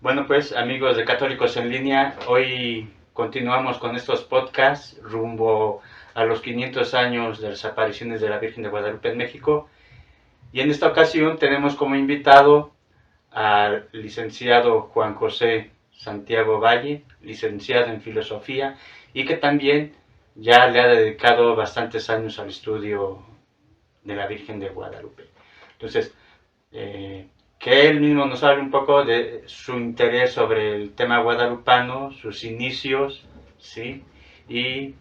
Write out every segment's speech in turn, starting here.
Bueno, pues amigos de Católicos en Línea, hoy continuamos con estos podcasts rumbo a los 500 años de las apariciones de la Virgen de Guadalupe en México. Y en esta ocasión tenemos como invitado al licenciado Juan José Santiago Valle, licenciado en Filosofía, y que también ya le ha dedicado bastantes años al estudio de la Virgen de Guadalupe. Entonces, que él mismo nos hable un poco de su interés sobre el tema guadalupano, sus inicios, ¿sí? Y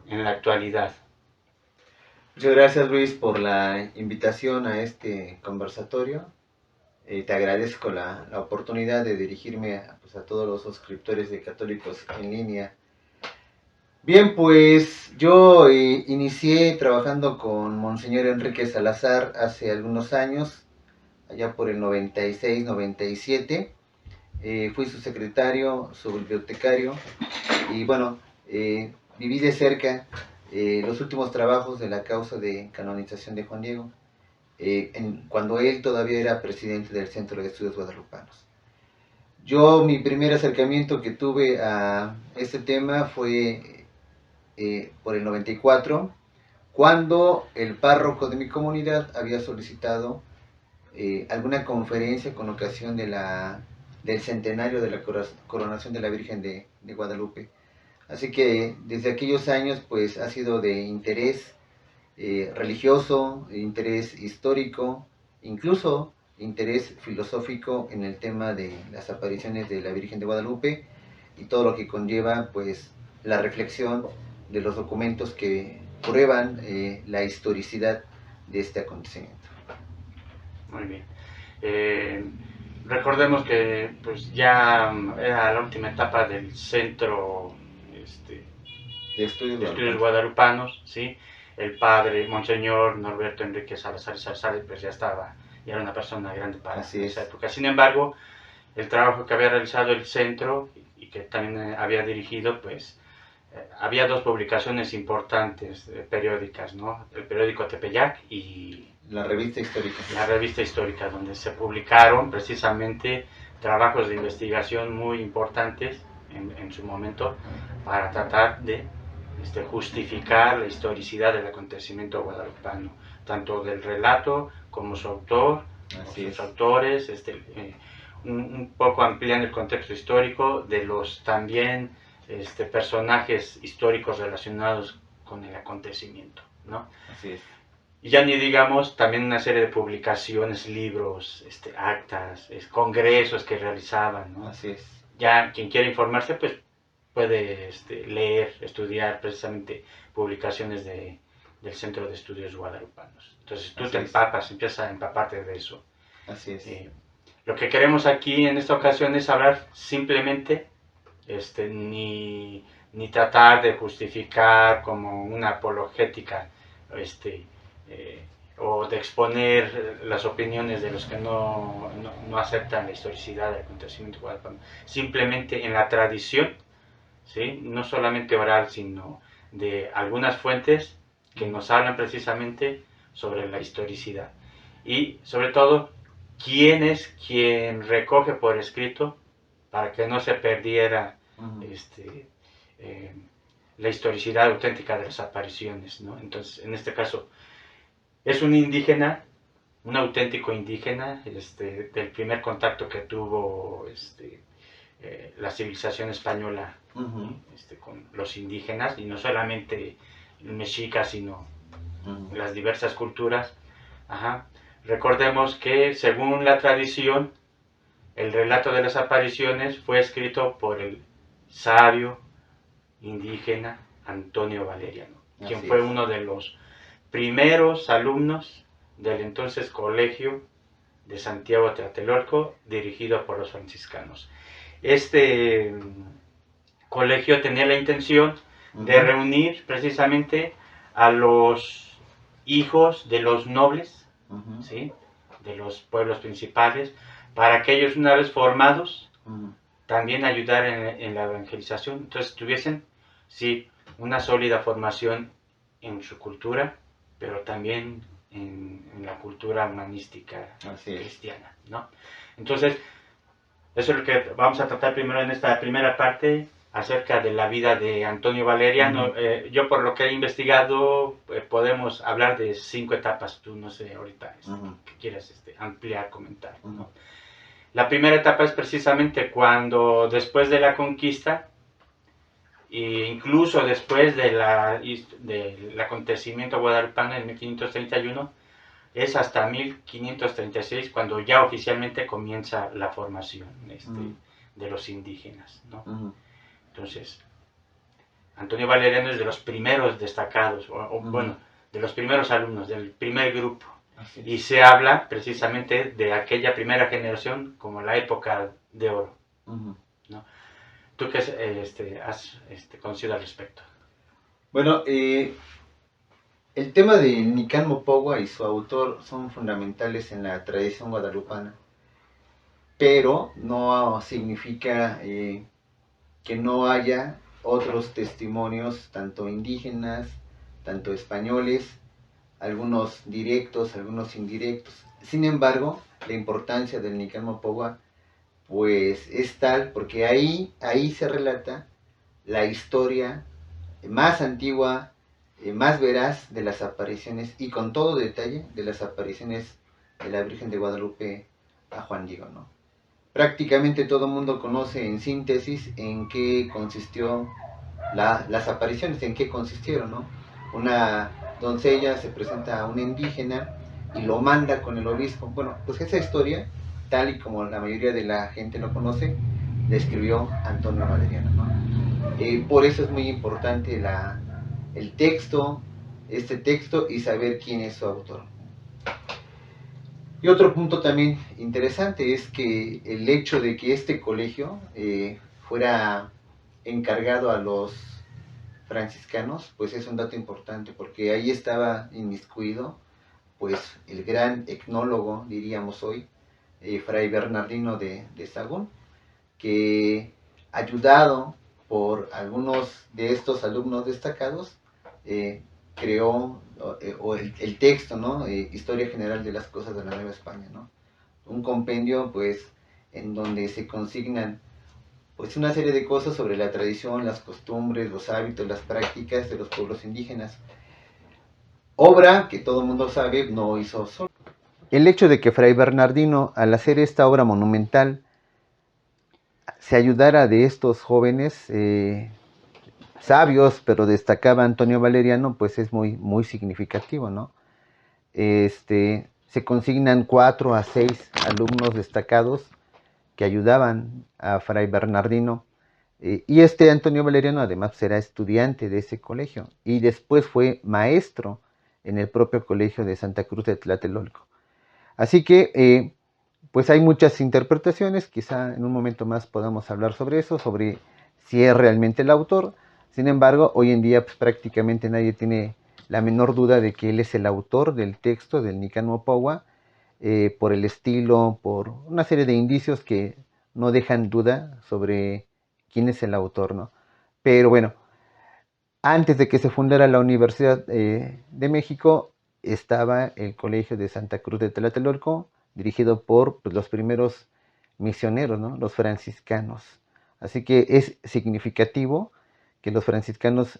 en la actualidad. Muchas gracias, Luis, por la invitación a este conversatorio. Te agradezco la oportunidad de dirigirme a todos los suscriptores de Católicos en Línea. Bien, pues yo inicié trabajando con Monseñor Enrique Salazar hace algunos años, allá por el 96, 97. Fui su secretario, su bibliotecario, y bueno, viví de cerca los últimos trabajos de la causa de canonización de Juan Diego, cuando él todavía era presidente del Centro de Estudios Guadalupanos. Yo, mi primer acercamiento que tuve a este tema fue por el 94, cuando el párroco de mi comunidad había solicitado alguna conferencia con ocasión del centenario de la coronación de la Virgen de Guadalupe. Así que desde aquellos años pues ha sido de interés religioso, interés histórico, incluso interés filosófico en el tema de las apariciones de la Virgen de Guadalupe y todo lo que conlleva pues la reflexión de los documentos que prueban la historicidad de este acontecimiento. Muy bien. Eh, Recordemos que pues ya era la última etapa del centro De estudios de estudios guadalupanos. guadalupanos, ¿sí? El padre, Monseñor Norberto Enrique Salazar Salazar, pues ya era una persona grande para Así esa es. época. Sin embargo, el trabajo que había realizado el centro y que también había dirigido, pues había dos publicaciones importantes periódicas, ¿no? El periódico Tepeyac y La revista histórica. la revista histórica, donde se publicaron precisamente trabajos de investigación muy importantes en su momento para tratar de justificar la historicidad del acontecimiento guadalupano, tanto del relato como su autor, o Así sus es. autores, un poco ampliando el contexto histórico de los también personajes históricos relacionados con el acontecimiento, ¿no? Así es. Y ya ni digamos también una serie de publicaciones, libros, actas, congresos que realizaban, ¿no? Así es. Ya quien quiera informarse, pues puede leer, estudiar precisamente publicaciones del Centro de Estudios Guadalupanos. Entonces tú Así te es. empapas, empiezas a empaparte de eso. Así es. Lo que queremos aquí en esta ocasión es hablar simplemente, ni tratar de justificar como una apologética, eh, o de exponer las opiniones de los que no aceptan la historicidad del acontecimiento guadalupano. Simplemente en la tradición, ¿sí? No solamente oral, sino de algunas fuentes que nos hablan precisamente sobre la historicidad. Y sobre todo, quién es quien recoge por escrito para que no se perdiera eh, la historicidad auténtica de las apariciones, ¿no? Entonces, en este caso, es un indígena, un auténtico indígena, del primer contacto que tuvo la civilización española con los indígenas, y no solamente mexicas, sino las diversas culturas. Ajá. Recordemos que según la tradición, el relato de las apariciones fue escrito por el sabio indígena Antonio Valeriano, quien fue uno de los primeros alumnos del entonces Colegio de Santiago Tlatelolco, dirigido por los franciscanos. Este colegio tenía la intención de reunir precisamente a los hijos de los nobles, ¿sí? De los pueblos principales, para que ellos, una vez formados, también ayudar en la evangelización. Entonces tuviesen, sí, una sólida formación en su cultura, pero también en la cultura humanística cristiana, ¿no? Entonces, Eso es lo que vamos a tratar primero en esta primera parte, acerca de la vida de Antonio Valeriano. Yo por lo que he investigado, podemos hablar de 5 etapas. Tú no sé ahorita que quieras ampliar, comentar, ¿no? La primera etapa es precisamente cuando después de la conquista, e incluso después del acontecimiento guadalupano en 1531, es hasta 1536 cuando ya oficialmente comienza la formación de los indígenas, ¿no? Entonces, Antonio Valeriano es de los primeros destacados, bueno, de los primeros alumnos, del primer grupo. Y se habla precisamente de aquella primera generación como la época de oro, ¿no? ¿Tú qué has conocido al respecto? Bueno, el tema de Nicán Mopogua y su autor son fundamentales en la tradición guadalupana, pero no significa que no haya otros testimonios, tanto indígenas, tanto españoles, algunos directos, algunos indirectos. Sin embargo, la importancia del Nicán Mopogua pues es tal porque ahí se relata la historia más antigua, más veraz de las apariciones y con todo detalle de las apariciones de la Virgen de Guadalupe a Juan Diego, ¿no? Prácticamente todo el mundo conoce en síntesis en qué consistió las apariciones, en qué consistieron, ¿no? Una doncella se presenta a un indígena y lo manda con el obispo. Bueno, pues esa historia, tal y como la mayoría de la gente lo conoce, la escribió Antonio Valeriano, ¿no? Por eso es muy importante el texto, este texto, y saber quién es su autor. Y otro punto también interesante es que el hecho de que este colegio fuera encargado a los franciscanos, pues es un dato importante, porque ahí estaba inmiscuido pues el gran etnólogo, diríamos hoy, Fray Bernardino de Sahagún, que ayudado por algunos de estos alumnos destacados, creó el texto, ¿no? Historia General de las Cosas de la Nueva España, ¿no? Un compendio, pues, en donde se consignan pues una serie de cosas sobre la tradición, las costumbres, los hábitos, las prácticas de los pueblos indígenas. Obra que todo el mundo sabe no hizo solo. El hecho de que Fray Bernardino, al hacer esta obra monumental, se ayudara de estos jóvenes sabios, pero destacaba Antonio Valeriano, pues es muy, muy significativo, ¿no? Se consignan 4 a 6 alumnos destacados que ayudaban a Fray Bernardino, y Antonio Valeriano además será estudiante de ese colegio y después fue maestro en el propio colegio de Santa Cruz de Tlatelolco. Así que pues hay muchas interpretaciones, quizá en un momento más podamos hablar sobre eso, sobre si es realmente el autor. Sin embargo, hoy en día pues, prácticamente nadie tiene la menor duda de que él es el autor del texto del Nicán Mopogua, por el estilo, por una serie de indicios que no dejan duda sobre quién es el autor, ¿no? Pero bueno, antes de que se fundara la Universidad de México, estaba el Colegio de Santa Cruz de Tlatelolco, dirigido por pues, los primeros misioneros, ¿no? Los franciscanos. Así que es significativo que los franciscanos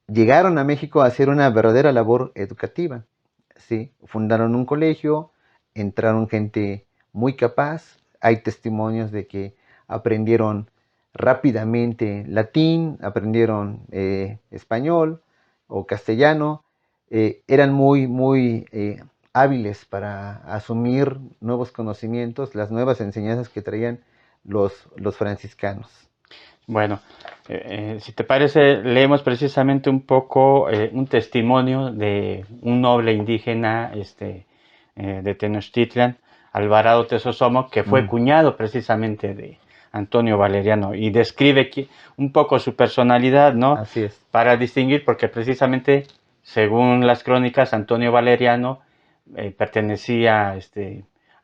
llegaron a México a hacer una verdadera labor educativa. ¿Sí? Fundaron un colegio, entraron gente muy capaz, hay testimonios de que aprendieron rápidamente latín, aprendieron español o castellano, eran muy, muy hábiles para asumir nuevos conocimientos, las nuevas enseñanzas que traían los franciscanos. Bueno, si te parece, leemos precisamente un poco un testimonio de un noble indígena de Tenochtitlan, Alvarado Tesosomo, que fue cuñado precisamente de Antonio Valeriano, y describe un poco su personalidad, ¿no? Así es. Para distinguir, porque precisamente, según las crónicas, Antonio Valeriano pertenecía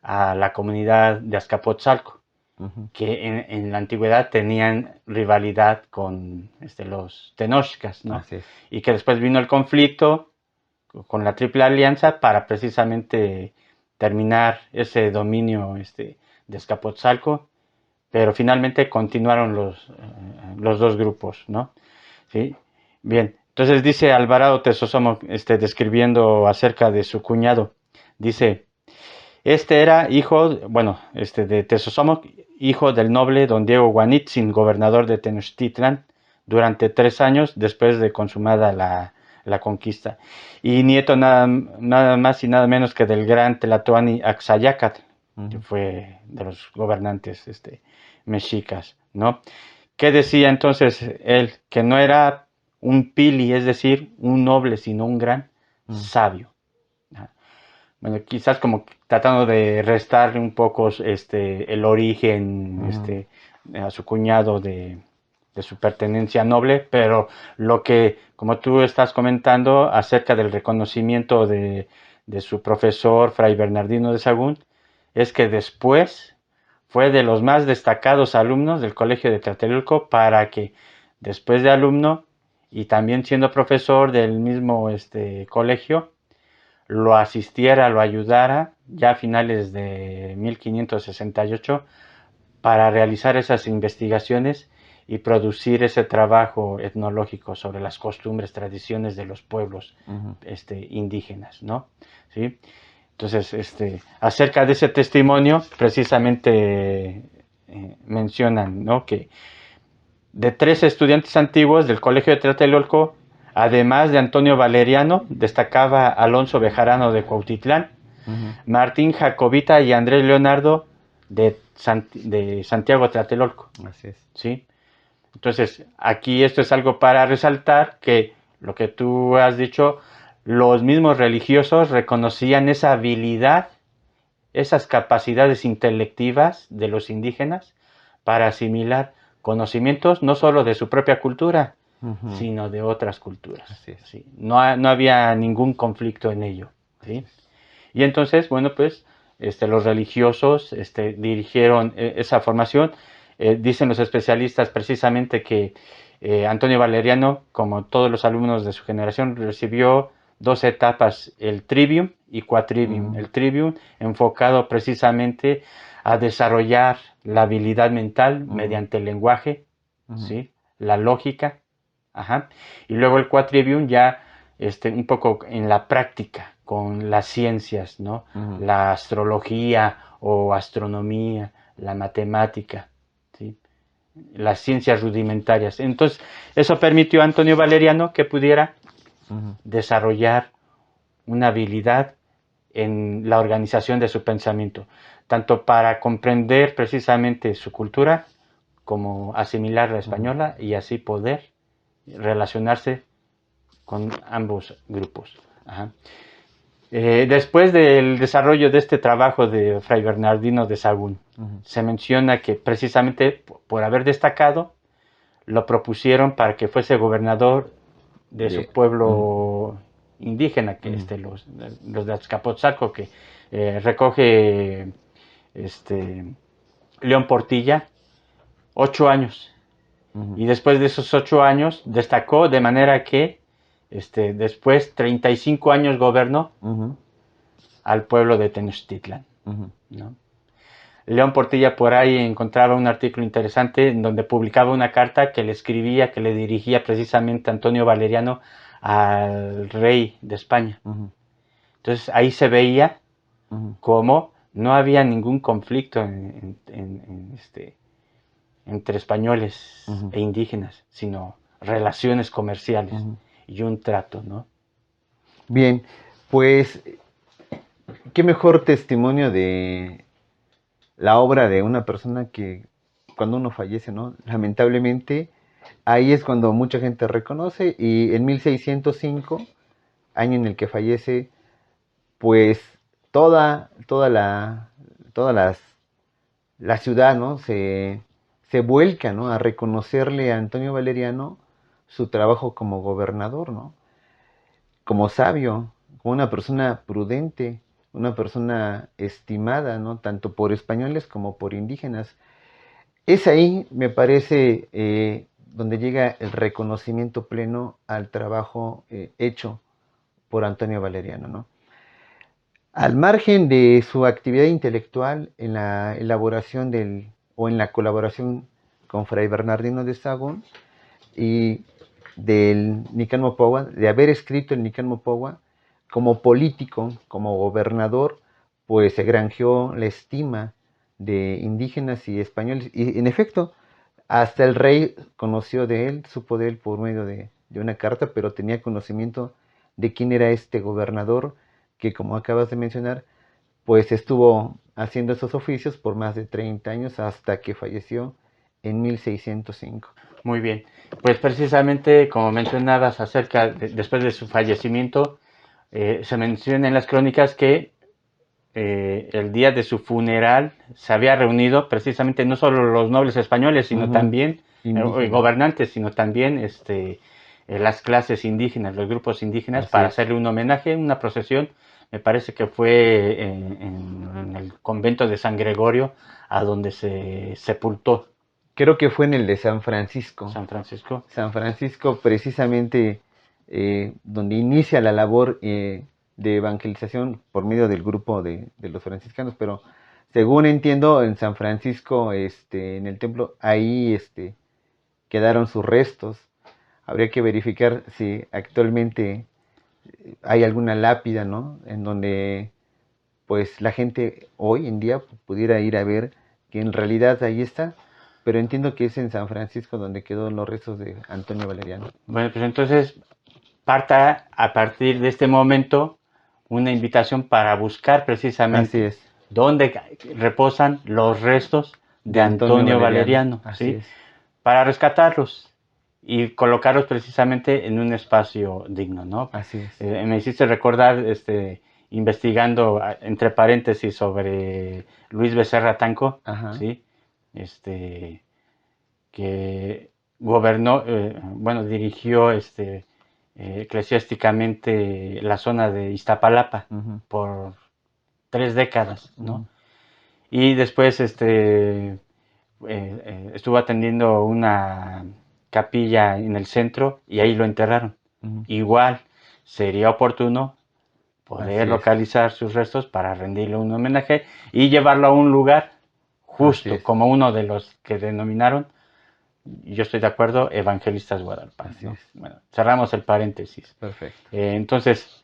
a la comunidad de Azcapotzalco, que en la antigüedad tenían rivalidad con los tenochcas, ¿no? Y que después vino el conflicto con la Triple Alianza para precisamente terminar ese dominio de Azcapotzalco pero finalmente continuaron los dos grupos, ¿no? ¿Sí? Bien, entonces dice Alvarado Tesosomo, describiendo acerca de su cuñado, dice, este era hijo, bueno, de Tesosomo, hijo del noble don Diego Guanitzin, gobernador de Tenochtitlan, durante 3 años después de consumada la conquista, y nieto nada más y nada menos que del gran Tlatoani Axayácatl, que fue de los gobernantes mexicas, ¿no? ¿Qué decía entonces él? Que no era un pili, es decir, un noble, sino un gran sabio. Bueno, quizás como tratando de restarle un poco el origen a su cuñado de su pertenencia noble, pero lo que, como tú estás comentando acerca del reconocimiento de su profesor, Fray Bernardino de Sahagún, es que después fue de los más destacados alumnos del Colegio de Tlatelolco, para que después de alumno y también siendo profesor del mismo colegio, lo asistiera, lo ayudara ya a finales de 1568 para realizar esas investigaciones y producir ese trabajo etnológico sobre las costumbres, tradiciones de los pueblos indígenas, ¿no? ¿Sí? Entonces, acerca de ese testimonio, precisamente mencionan, ¿no?, que de 3 estudiantes antiguos del Colegio de Tlatelolco, además de Antonio Valeriano, destacaba Alonso Bejarano de Cuautitlán, Martín Jacobita y Andrés Leonardo de Santiago Tlatelolco. Así es. ¿Sí? Entonces, aquí esto es algo para resaltar, que lo que tú has dicho, los mismos religiosos reconocían esa habilidad, esas capacidades intelectivas de los indígenas para asimilar conocimientos no solo de su propia cultura, sino de otras culturas. Así es. ¿Sí? No había ningún conflicto en ello. ¿Sí? Y entonces, bueno, pues los religiosos dirigieron esa formación. Dicen los especialistas precisamente que Antonio Valeriano, como todos los alumnos de su generación, recibió 2 etapas, el trivium y quatrivium. El trivium enfocado precisamente a desarrollar la habilidad mental mediante el lenguaje, ¿sí?, la lógica, y luego el quatrivium ya un poco en la práctica, con las ciencias, ¿no? La astrología o astronomía, la matemática, ¿sí?, las ciencias rudimentarias. Entonces, eso permitió a Antonio Valeriano que pudiera desarrollar una habilidad en la organización de su pensamiento, tanto para comprender precisamente su cultura, como asimilar la española y así poder relacionarse con ambos grupos. Después del desarrollo de este trabajo de Fray Bernardino de Sahagún, se menciona que precisamente por haber destacado, lo propusieron para que fuese gobernador de su pueblo indígena, que los de Azcapotzalco, que recoge León Portilla, 8 años. Y después de esos 8 años destacó, de manera que después 35 años gobernó al pueblo de Tenochtitlan, ¿no? León Portilla por ahí encontraba un artículo interesante en donde publicaba una carta que le escribía, que le dirigía precisamente Antonio Valeriano al rey de España. Entonces ahí se veía cómo no había ningún conflicto entre españoles e indígenas, sino relaciones comerciales y un trato, ¿no? Bien, pues qué mejor testimonio de la obra de una persona que cuando uno fallece, ¿no? Lamentablemente, ahí es cuando mucha gente reconoce, y en 1605, año en el que fallece, pues la ciudad, ¿no?, se vuelca, ¿no?, a reconocerle a Antonio Valeriano su trabajo como gobernador, ¿no?, como sabio, como una persona prudente, una persona estimada, ¿no?, tanto por españoles como por indígenas. Es ahí, me parece, donde llega el reconocimiento pleno al trabajo hecho por Antonio Valeriano, ¿no? Al margen de su actividad intelectual en la elaboración del o en la colaboración con Fray Bernardino de Sahagún y del Nican Mopohua, de haber escrito el Nican Mopohua, como político, como gobernador, pues se granjeó la estima de indígenas y españoles. Y en efecto, hasta el rey conoció de él, supo de él por medio de una carta, pero tenía conocimiento de quién era este gobernador que, como acabas de mencionar, pues estuvo haciendo esos oficios por más de 30 años hasta que falleció en 1605. Muy bien. Pues precisamente como mencionabas acerca después de su fallecimiento, se menciona en las crónicas que el día de su funeral se había reunido precisamente no solo los nobles españoles, sino también gobernantes, sino también las clases indígenas, los grupos indígenas, Así para es. hacerle un homenaje, una procesión. Me parece que fue en el convento de San Gregorio, a donde se sepultó Creo que fue en el de San Francisco. San Francisco. San Francisco, precisamente donde inicia la labor de evangelización por medio del grupo de los franciscanos, pero según entiendo, en San Francisco, en el templo, ahí quedaron sus restos. Habría que verificar si actualmente hay alguna lápida, ¿no? En donde pues la gente hoy en día pudiera ir a ver que en realidad ahí está, pero entiendo que es en San Francisco donde quedó los restos de Antonio Valeriano. Bueno, pues entonces parta a partir de este momento una invitación para buscar precisamente dónde reposan los restos de Antonio Valeriano, ¿sí? Para rescatarlos y colocarlos precisamente en un espacio digno, ¿no? Así es. Me hiciste recordar, investigando entre paréntesis sobre Luis Becerra Tanco, ¿sí? Que gobernó, bueno, dirigió eclesiásticamente la zona de Iztapalapa por 3 décadas, ¿no? Y después estuvo atendiendo una capilla en el centro y ahí lo enterraron. Igual sería oportuno poder localizar sus restos para rendirle un homenaje y llevarlo a un lugar justo como uno de los que denominaron, yo estoy de acuerdo, evangelistas guadalupanos, ¿no? Bueno, cerramos el paréntesis. Perfecto. Entonces,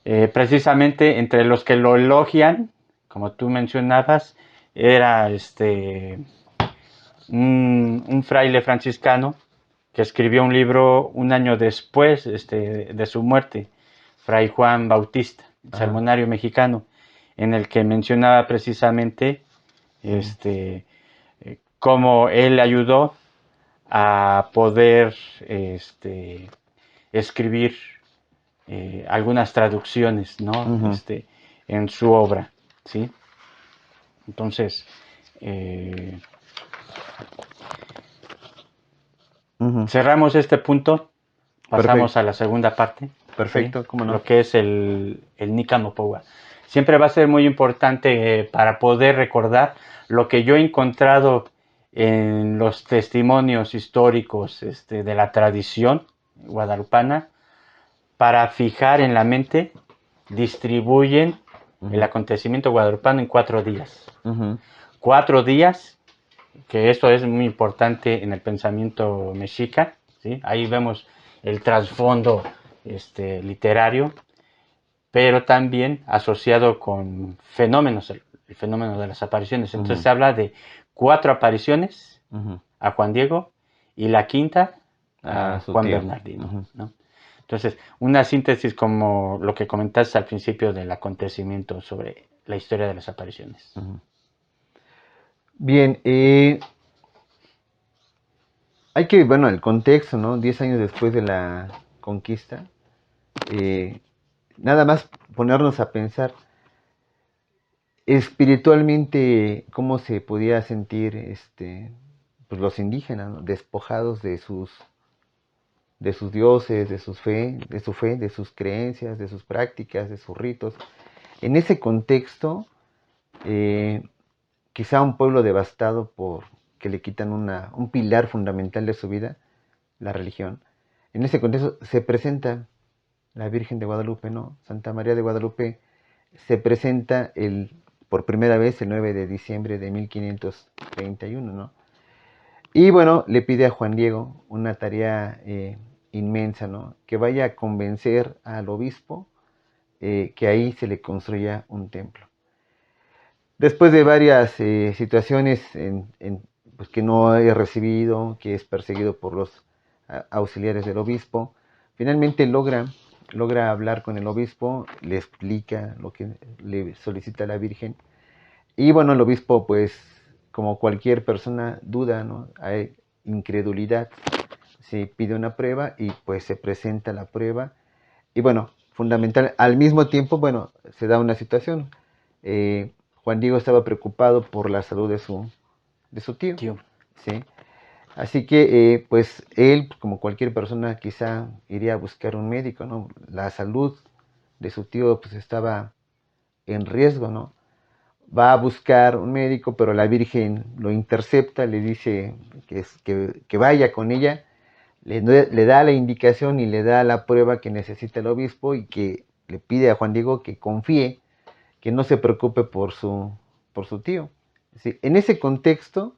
precisamente entre los que lo elogian, como tú mencionabas, era un fraile franciscano que escribió un libro un año después de su muerte, Fray Juan Bautista, el sermonario mexicano, en el que mencionaba precisamente cómo él ayudó a poder escribir algunas traducciones, ¿no? En su obra, ¿sí? Entonces, cerramos este punto, pasamos a la segunda parte. Perfecto, ¿sí? ¿Cómo no? Lo que es el Nican Mopohua. Siempre va a ser muy importante para poder recordar lo que yo he encontrado en los testimonios históricos de la tradición guadalupana, para fijar en la mente, distribuyen el acontecimiento guadalupano en 4 días. 4 días, que esto es muy importante en el pensamiento mexica, ¿sí? Ahí vemos el trasfondo literario, pero también asociado con fenómenos, el fenómeno de las apariciones. Entonces se habla de 4 apariciones a Juan Diego y la quinta a Juan Bernardino, ¿no? Entonces, una síntesis como lo que comentaste al principio del acontecimiento sobre la historia de las apariciones. Bien, hay que, bueno, el contexto, ¿no? 10 años después de la conquista, nada más ponernos a pensar espiritualmente cómo se podía sentir pues los indígenas, ¿no? Despojados de sus dioses, de su fe, de sus creencias, de sus prácticas, de sus ritos. En ese contexto, quizá un pueblo devastado por que le quitan un pilar fundamental de su vida, la religión. En ese contexto se presenta la Virgen de Guadalupe, ¿no? Santa María de Guadalupe, se presenta el por primera vez el 9 de diciembre de 1531, ¿no? Y bueno, le pide a Juan Diego una tarea inmensa, ¿no? Que vaya a convencer al obispo que ahí se le construya un templo. Después de varias situaciones pues que no he recibido, que es perseguido por los auxiliares del obispo, finalmente logra hablar con el obispo, le explica lo que le solicita la Virgen. Y bueno, el obispo, pues, como cualquier persona, duda, ¿no? Hay incredulidad. Se pide una prueba y pues se presenta la prueba. Y bueno, fundamental, al mismo tiempo, bueno, se da una situación. Juan Diego estaba preocupado por la salud de su tío, Tío. ¿sí? Así que, pues, él, como cualquier persona, quizá iría a buscar un médico, ¿no? La salud de su tío, pues, estaba en riesgo, ¿no? Va a buscar un médico, pero la Virgen lo intercepta, le dice que vaya con ella, le da la indicación y le da la prueba que necesita el obispo y que le pide a Juan Diego que confíe, que no se preocupe por su tío. Sí, en ese contexto,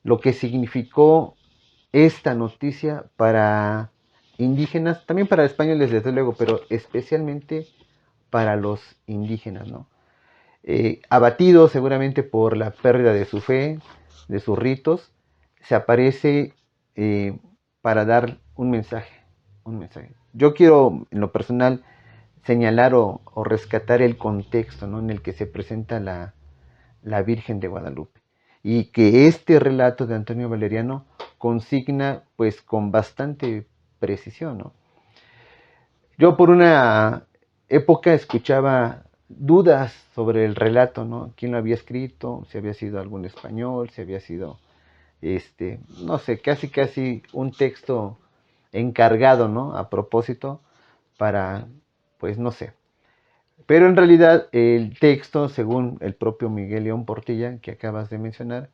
lo que significó esta noticia para indígenas, también para españoles desde luego, pero especialmente para los indígenas, ¿no? Abatido seguramente por la pérdida de su fe, de sus ritos, se aparece para dar un mensaje, un mensaje. Yo quiero, en lo personal, señalar o rescatar el contexto, ¿no? En el que se presenta la Virgen de Guadalupe. Y que este relato de Antonio Valeriano consigna pues con bastante precisión, ¿no? Yo por una época escuchaba dudas sobre el relato, ¿no? ¿Quién lo había escrito? Si había sido algún español, si había sido, no sé, casi un texto encargado, ¿no? A propósito para, pues no sé. Pero en realidad el texto, según el propio Miguel León Portilla, que acabas de mencionar,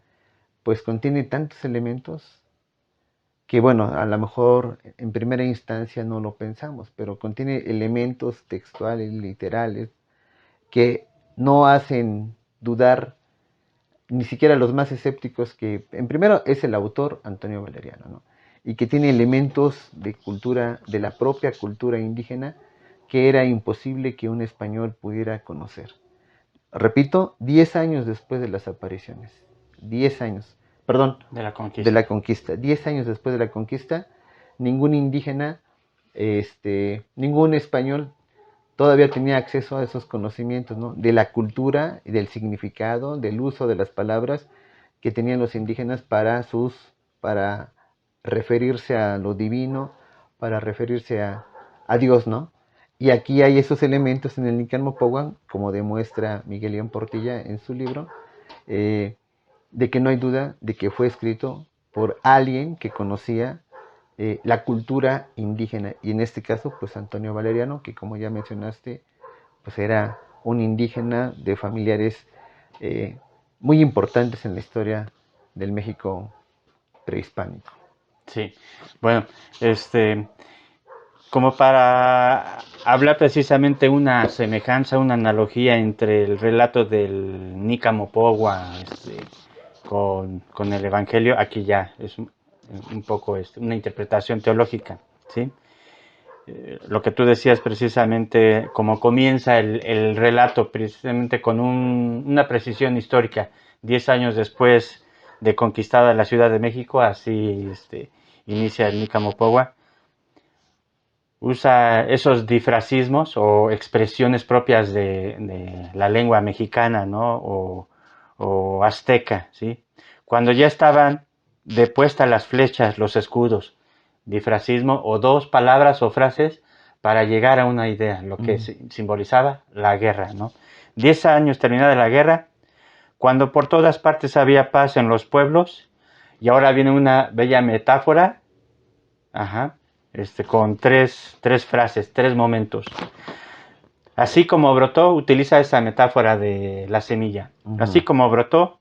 pues contiene tantos elementos que bueno, a lo mejor en primera instancia no lo pensamos, pero contiene elementos textuales, literales, que no hacen dudar ni siquiera a los más escépticos que, en primero, es el autor Antonio Valeriano, ¿no? Y que tiene elementos de cultura, de la propia cultura indígena, que era imposible que un español pudiera conocer. Repito, 10 años después de las apariciones. 10 años. Perdón, De la de conquista. la conquista. 10 años después de la conquista, ningún indígena, ningún español todavía tenía acceso a esos conocimientos, ¿no? De la cultura y del significado, del uso de las palabras que tenían los indígenas para referirse a lo divino, para referirse a Dios, ¿no? Y aquí hay esos elementos en el Nican Mopoguan, como demuestra Miguel León Portilla en su libro, de que no hay duda de que fue escrito por alguien que conocía la cultura indígena, y en este caso, pues Antonio Valeriano, que como ya mencionaste, pues era un indígena de familiares muy importantes en la historia del México prehispánico. Sí, bueno, como para hablar precisamente una semejanza, una analogía entre el relato del Nicamopogua con el Evangelio, aquí ya es un poco una interpretación teológica, ¿sí? Lo que tú decías precisamente, como comienza el relato, precisamente con una precisión histórica, 10 años después de conquistada la Ciudad de México, así inicia el Nicamopogua. Usa esos difracismos o expresiones propias de la lengua mexicana, ¿no? O azteca, ¿sí? Cuando ya estaban depuestas las flechas, los escudos, difracismo o dos palabras o frases para llegar a una idea, lo que simbolizaba la guerra, ¿no? 10 años terminada la guerra, cuando por todas partes había paz en los pueblos, y ahora viene una bella metáfora, ajá, con tres frases, tres momentos. Así como brotó, utiliza esa metáfora de la semilla. Así como brotó,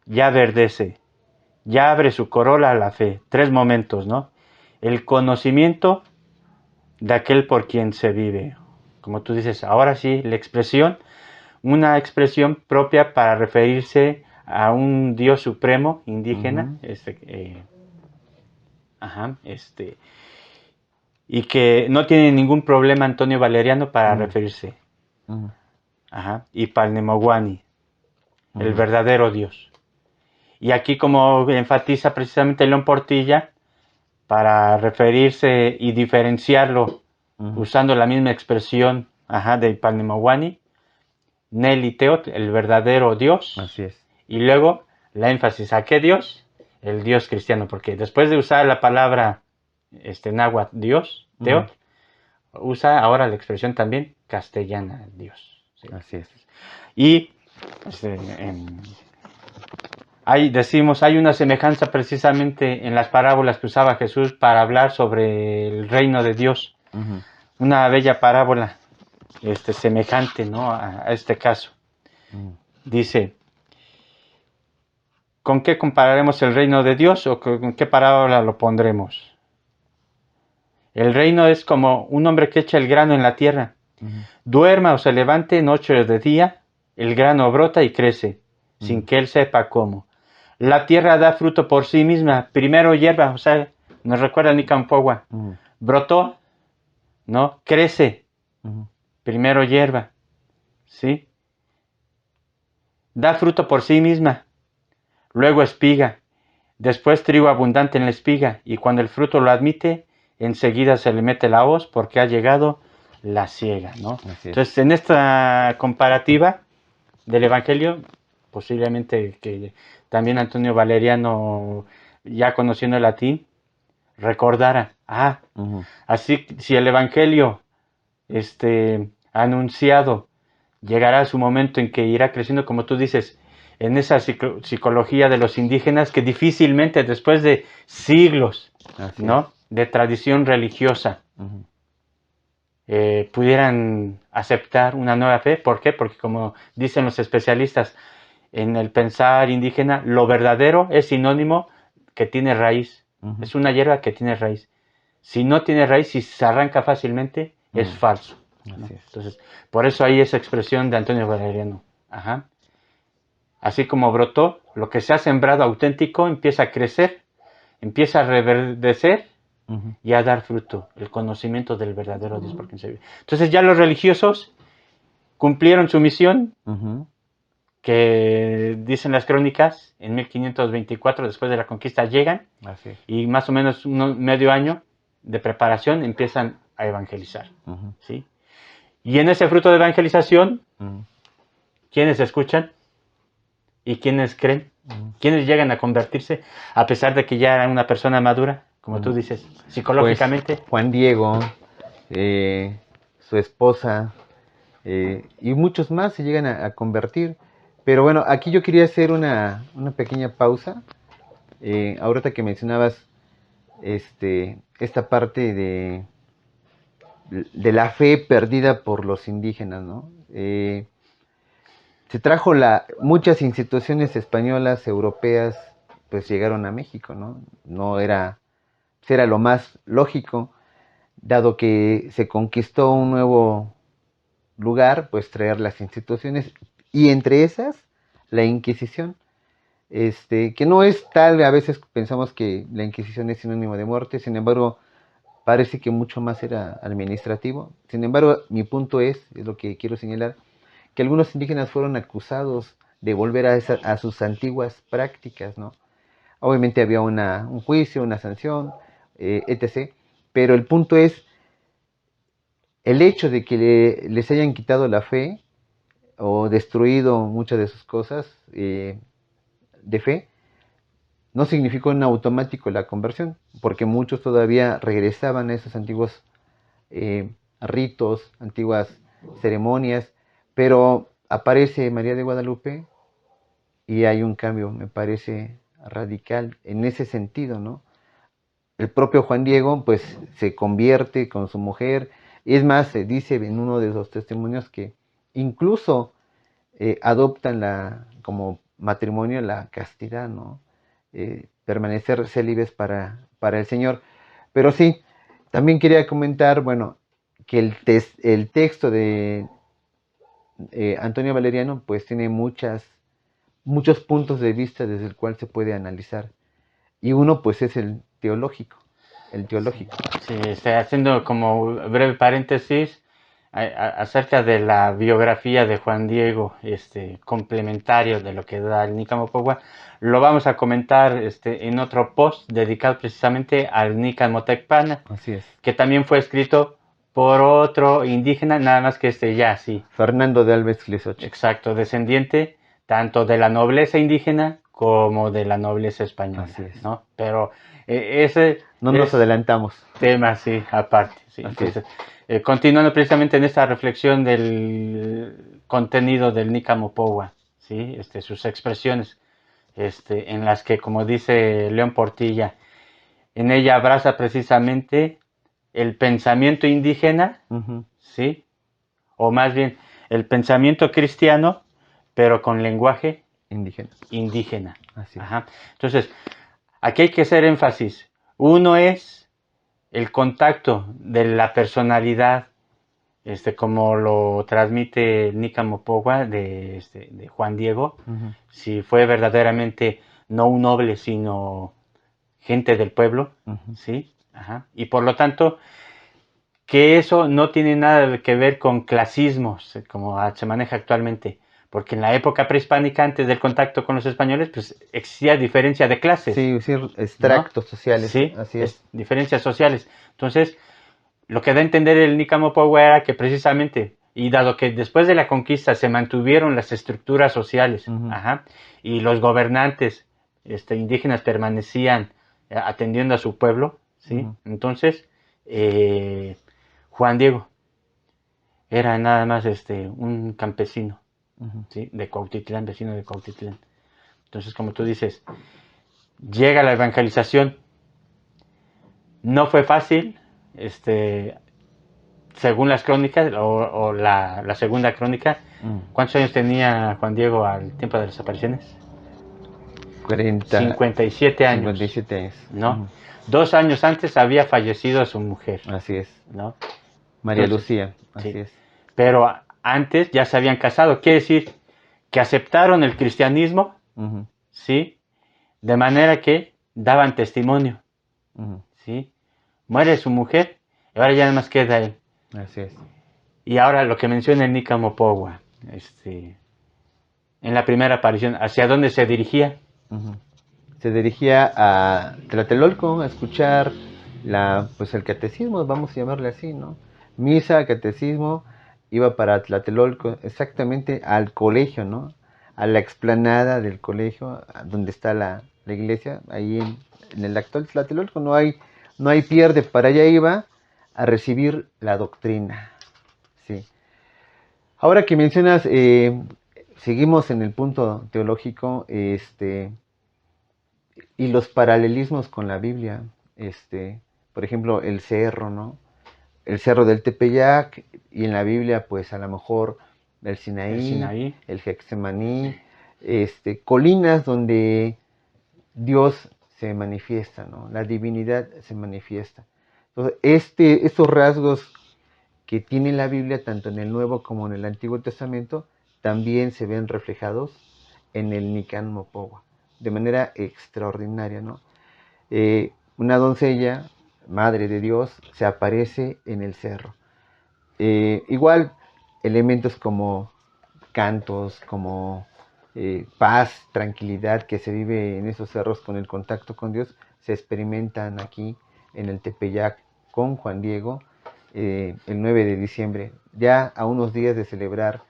ya verdece, ya abre su corola a la fe. Tres momentos, ¿no? El conocimiento de aquel por quien se vive. Como tú dices, ahora sí, la expresión, una expresión propia para referirse a un Dios supremo indígena, y que no tiene ningún problema Antonio Valeriano para referirse. Y Palnemoguani, el verdadero Dios. Y aquí, como enfatiza precisamente León Portilla, para referirse y diferenciarlo usando la misma expresión de Palnemoguani, Nelly Teot, el verdadero Dios. Así es. Y luego la énfasis, ¿a qué Dios? El Dios cristiano, porque después de usar la palabra náhuatl, Dios, Teot, usa ahora la expresión también castellana, Dios. ¿Sí? Así es. Y hay una semejanza precisamente en las parábolas que usaba Jesús para hablar sobre el reino de Dios. Una bella parábola semejante, ¿no?, a este caso. Dice, ¿con qué compararemos el reino de Dios o con qué parábola lo pondremos? El reino es como un hombre que echa el grano en la tierra. Duerma o se levante, noche o de día, el grano brota y crece, sin que él sepa cómo. La tierra da fruto por sí misma, primero hierba, o sea, nos recuerda a Nicampogua. Brotó, ¿no? Crece, primero hierba, ¿sí? Da fruto por sí misma, luego espiga, después trigo abundante en la espiga, y cuando el fruto lo admite, enseguida se le mete la hoz porque ha llegado la siega, ¿no? Entonces, en esta comparativa del Evangelio, posiblemente que también Antonio Valeriano, ya conociendo el latín, recordara, así si el Evangelio anunciado llegará a su momento en que irá creciendo, como tú dices, en esa psicología de los indígenas que difícilmente después de siglos, ¿no?, de tradición religiosa, pudieran aceptar una nueva fe. ¿Por qué? Porque, como dicen los especialistas, en el pensar indígena, lo verdadero es sinónimo que tiene raíz. Es una hierba que tiene raíz. Si no tiene raíz, si se arranca fácilmente, es falso, ¿no? Entonces, por eso hay esa expresión de Antonio Valeriano. Así como brotó, lo que se ha sembrado auténtico empieza a crecer, empieza a reverdecer y a dar fruto, el conocimiento del verdadero Dios por quien se vive. Entonces ya los religiosos cumplieron su misión, que dicen las crónicas, en 1524, después de la conquista, llegan, y más o menos medio año de preparación empiezan a evangelizar, ¿sí? Y en ese fruto de evangelización, ¿quiénes escuchan? ¿Y quiénes creen? ¿Quiénes llegan a convertirse a pesar de que ya era una persona madura, como tú dices, psicológicamente? Pues Juan Diego, su esposa, y muchos más se llegan a convertir. Pero bueno, aquí yo quería hacer una pequeña pausa. Ahorita que mencionabas esta parte de la fe perdida por los indígenas, ¿no? Se trajo muchas instituciones españolas, europeas, pues llegaron a México, ¿no? No era, pues era lo más lógico, dado que se conquistó un nuevo lugar, pues traer las instituciones, y entre esas, la Inquisición, que no es tal, a veces pensamos que la Inquisición es sinónimo de muerte, sin embargo, parece que mucho más era administrativo. Sin embargo, mi punto es lo que quiero señalar, que algunos indígenas fueron acusados de volver a sus antiguas prácticas, ¿no? Obviamente había un juicio, una sanción, etc. Pero el punto es, el hecho de que les hayan quitado la fe o destruido muchas de sus cosas de fe, no significó en automático la conversión, porque muchos todavía regresaban a esos antiguos ritos, antiguas ceremonias, pero aparece María de Guadalupe y hay un cambio, me parece radical en ese sentido, ¿no? El propio Juan Diego pues se convierte con su mujer, y es más, se dice en uno de los testimonios que incluso adoptan como matrimonio la castidad, ¿no? Permanecer célibes para el Señor. Pero sí, también quería comentar, bueno, que el texto de Antonio Valeriano pues tiene muchos puntos de vista desde el cual se puede analizar. Y uno pues es el teológico. El teológico. Sí, haciendo como breve paréntesis acerca de la biografía de Juan Diego, complementario de lo que da el Nica Mopogua, lo vamos a comentar en otro post dedicado precisamente al Nica Motecpana, Así es. que también fue escrito por otro indígena, nada más que ya, sí. Fernando de Alves Clesoche. Exacto, descendiente tanto de la nobleza indígena como de la nobleza española. Así es. ¿no? Pero ese no nos adelantamos. Tema, sí, aparte. Sí. Entonces, continuando precisamente en esta reflexión del contenido del Nica Mopogua, ¿sí? Sus expresiones, en las que, como dice León Portilla, en ella abraza precisamente el pensamiento indígena, ¿sí? O más bien, el pensamiento cristiano, pero con lenguaje indígena. Así es. Ajá. Entonces, aquí hay que hacer énfasis. Uno es el contacto de la personalidad, como lo transmite Nica Mopogua de Juan Diego, si fue verdaderamente no un noble, sino gente del pueblo, ¿sí? Ajá. Y por lo tanto, que eso no tiene nada que ver con clasismos, como se maneja actualmente, porque en la época prehispánica, antes del contacto con los españoles, pues existía diferencia de clases. Sí, extractos, ¿no? Sociales. Sí, así es. Diferencias sociales. Entonces, lo que da a entender el Nica Mopogua era que precisamente, y dado que después de la conquista se mantuvieron las estructuras sociales, y los gobernantes indígenas permanecían atendiendo a su pueblo, ¿sí? Entonces, Juan Diego era nada más un campesino, ¿sí? De Cuautitlán, vecino de Cuautitlán. Entonces, como tú dices, llega la evangelización. No fue fácil, según las crónicas, o la segunda crónica. ¿Cuántos años tenía Juan Diego al tiempo de las apariciones? 57 años. 57 años. ¿No? 2 años antes había fallecido su mujer. Así es. ¿No? María Lucía. Así sí. es. Pero antes ya se habían casado. Quiere decir que aceptaron el cristianismo, ¿sí? De manera que daban testimonio. ¿Sí? Muere su mujer y ahora ya nada más queda él. Así es. Y ahora lo que menciona el Nica Mopogua, en la primera aparición, ¿hacia dónde se dirigía? Se dirigía a Tlatelolco a escuchar pues el catecismo, vamos a llamarle así, ¿no? Misa, catecismo, iba para Tlatelolco, exactamente al colegio, ¿no? A la explanada del colegio, donde está la iglesia, ahí en el actual Tlatelolco, no hay pierde, para allá iba a recibir la doctrina, sí. Ahora que mencionas, seguimos en el punto teológico, y los paralelismos con la Biblia, por ejemplo, el cerro, ¿no? El cerro del Tepeyac, y en la Biblia, pues a lo mejor el Sinaí, el Getsemaní, colinas donde Dios se manifiesta, ¿no? La divinidad se manifiesta. Entonces, estos rasgos que tiene la Biblia, tanto en el Nuevo como en el Antiguo Testamento, también se ven reflejados en el Nica Mopogua, de manera extraordinaria, ¿no? Una doncella, madre de Dios, se aparece en el cerro. Igual, elementos como cantos, como paz, tranquilidad que se vive en esos cerros con el contacto con Dios, se experimentan aquí en el Tepeyac con Juan Diego, el 9 de diciembre, ya a unos días de celebrar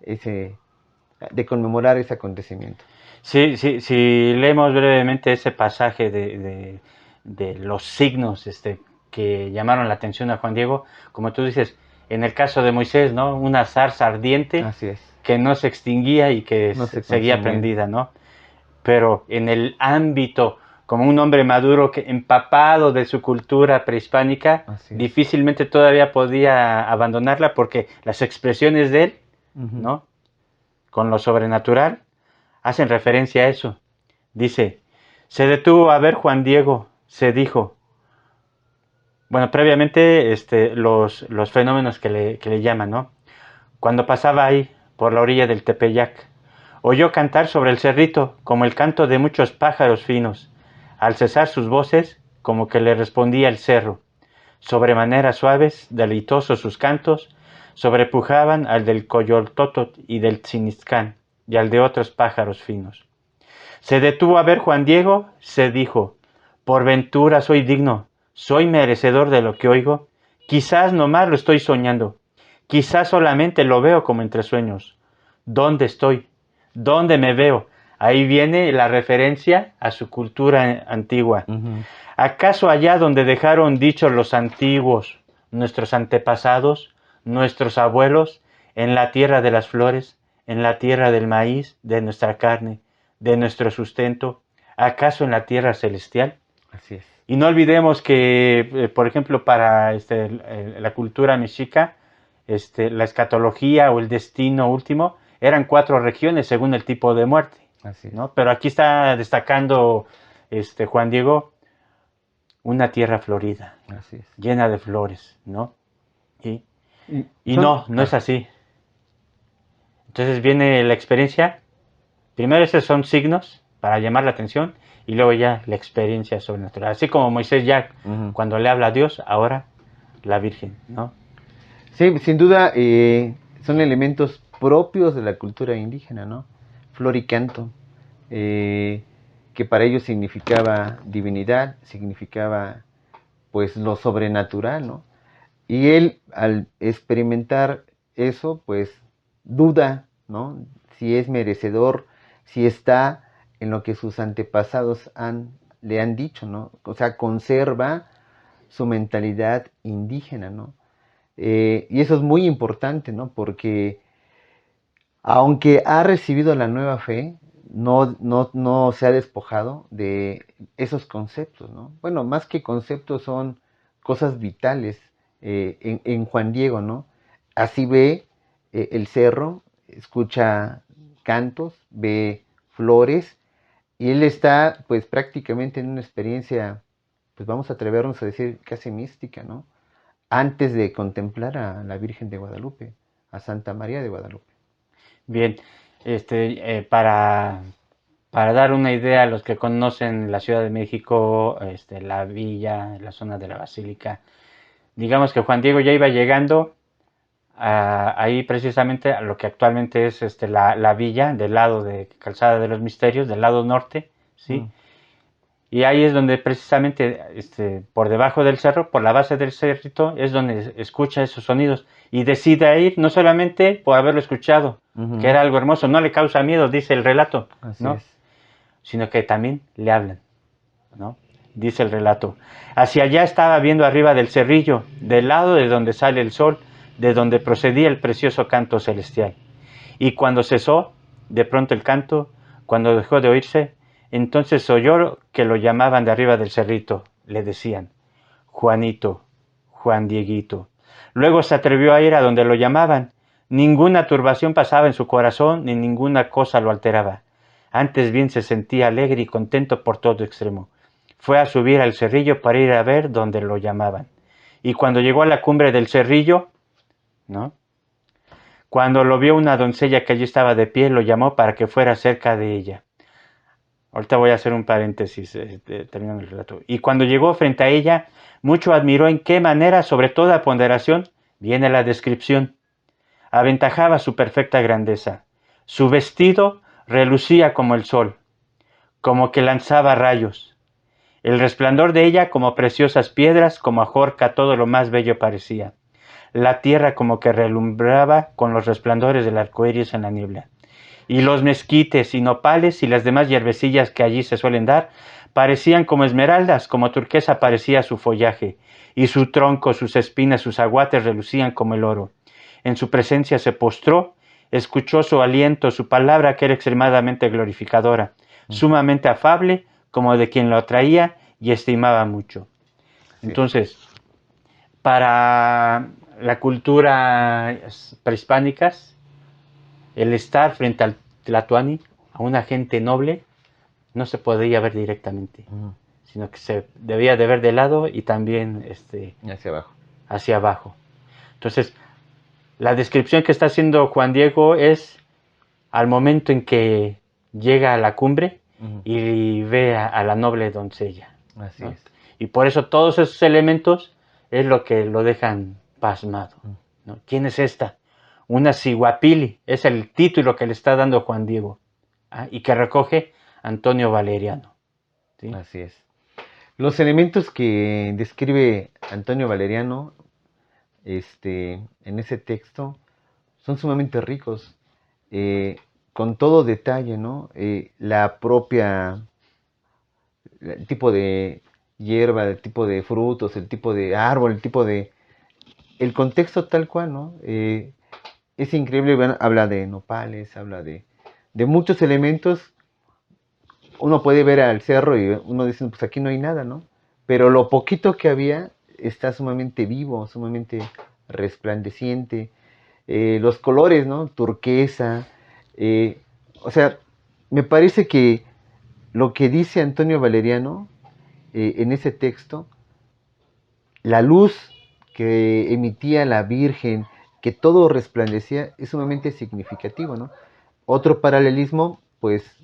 de conmemorar ese acontecimiento. Sí, si leemos brevemente ese pasaje de los signos que llamaron la atención a Juan Diego, como tú dices, en el caso de Moisés, ¿no? Una zarza ardiente. Así es. Que no se extinguía y que seguía prendida, ¿no? Pero en el ámbito, como un hombre maduro, empapado de su cultura prehispánica, difícilmente todavía podía abandonarla, porque las expresiones de él, ¿no? Con lo sobrenatural, hacen referencia a eso. Dice, se detuvo a ver Juan Diego, se dijo. Bueno, previamente los fenómenos que le llaman, ¿no? Cuando pasaba ahí por la orilla del Tepeyac. Oyó cantar sobre el cerrito, como el canto de muchos pájaros finos. Al cesar sus voces, como que le respondía el cerro. Sobremanera suaves, deleitosos sus cantos, sobrepujaban al del coyoltotot y del tsiniscán, y al de otros pájaros finos. Se detuvo a ver Juan Diego, se dijo, por ventura soy digno, soy merecedor de lo que oigo, quizás nomás lo estoy soñando, quizás solamente lo veo como entre sueños. ¿Dónde estoy? ¿Dónde me veo? Ahí viene la referencia a su cultura antigua. ¿Acaso allá donde dejaron dichos los antiguos, nuestros antepasados, nuestros abuelos, en la tierra de las flores, en la tierra del maíz, de nuestra carne, de nuestro sustento, acaso en la tierra celestial? Así es. Y no olvidemos que, por ejemplo, para la cultura mexica, la escatología o el destino último eran 4 regiones según el tipo de muerte. Así es. ¿No? Pero aquí está destacando Juan Diego una tierra florida, Así es. llena de flores, ¿no? Y son- no es así. Entonces viene la experiencia. Primero esos son signos para llamar la atención y luego ya la experiencia sobrenatural. Así como Moisés ya cuando le habla a Dios, ahora la Virgen, ¿no? Sí, sin duda son elementos propios de la cultura indígena, ¿no? Flor y canto, que para ellos significaba divinidad, significaba pues lo sobrenatural, ¿no? Y él al experimentar eso, pues duda, ¿no? Si es merecedor, si está en lo que sus antepasados le han dicho, ¿no? O sea, conserva su mentalidad indígena, ¿no? Y eso es muy importante, ¿no? Porque aunque ha recibido la nueva fe, no se ha despojado de esos conceptos, ¿no? Bueno, más que conceptos son cosas vitales en Juan Diego, ¿no? Así ve el cerro, escucha cantos, ve flores, y él está pues prácticamente en una experiencia, pues vamos a atrevernos a decir casi mística, ¿no? Antes de contemplar a la Virgen de Guadalupe, a Santa María de Guadalupe. Bien, para dar una idea a los que conocen la Ciudad de México, la villa, la zona de la Basílica, digamos que Juan Diego ya iba llegando ahí precisamente a lo que actualmente es la villa del lado de Calzada de los Misterios, del lado norte, ¿sí? Y ahí es donde precisamente por debajo del cerro, por la base del cerrito, es donde escucha esos sonidos y decide ir no solamente por haberlo escuchado, que era algo hermoso, no le causa miedo, dice el relato, Así ¿no? es. Sino que también le hablan, ¿no? Dice el relato. Hacia allá estaba viendo arriba del cerrillo, del lado de donde sale el sol, de donde procedía el precioso canto celestial. Y cuando cesó, de pronto el canto, cuando dejó de oírse, entonces oyó que lo llamaban de arriba del cerrito. Le decían, Juanito, Juan Dieguito. Luego se atrevió a ir a donde lo llamaban. Ninguna turbación pasaba en su corazón, ni ninguna cosa lo alteraba. Antes bien se sentía alegre y contento por todo extremo. Fue a subir al cerrillo para ir a ver donde lo llamaban. Y cuando llegó a la cumbre del cerrillo, ¿no? Cuando lo vio una doncella que allí estaba de pie, lo llamó para que fuera cerca de ella. Ahorita voy a hacer un paréntesis terminando el relato. Y cuando llegó frente a ella, mucho admiró en qué manera, sobre toda ponderación, viene la descripción. Aventajaba su perfecta grandeza. Su vestido relucía como el sol, como que lanzaba rayos. El resplandor de ella como preciosas piedras, como ajorca, todo lo más bello parecía. La tierra como que relumbraba con los resplandores del arco iris en la niebla. Y los mezquites y nopales y las demás hierbecillas que allí se suelen dar parecían como esmeraldas, como turquesa parecía su follaje, y su tronco, sus espinas, sus aguates relucían como el oro. En su presencia se postró, escuchó su aliento, su palabra que era extremadamente glorificadora, sumamente afable, como de quien lo atraía y estimaba mucho. Entonces, para la cultura prehispánicas, el estar frente al Tlatoani, a una gente noble, no se podía ver directamente, sino que se debía de ver de lado y también hacia abajo. hacia abajo. Entonces, la descripción que está haciendo Juan Diego es al momento en que llega a la cumbre y ve a la noble doncella. Así ¿no? es. Y por eso todos esos elementos es lo que lo dejan pasmado. ¿no? ¿Quién es esta? Una Siguapili, es el título que le está dando Juan Diego, y que recoge Antonio Valeriano. ¿sí? Así es. Los elementos que describe Antonio Valeriano en ese texto son sumamente ricos, con todo detalle, ¿no? La propia, el tipo de hierba, el tipo de frutos, el tipo de árbol, el contexto tal cual, ¿no? Es increíble, habla de nopales, habla de muchos elementos. Uno puede ver al cerro y uno dice, pues aquí no hay nada, ¿no? Pero lo poquito que había está sumamente vivo, sumamente resplandeciente. Los colores, ¿no? Turquesa. O sea, me parece que lo que dice Antonio Valeriano en ese texto, la luz que emitía la Virgen, que todo resplandecía, es sumamente significativo, ¿no? Otro paralelismo, pues,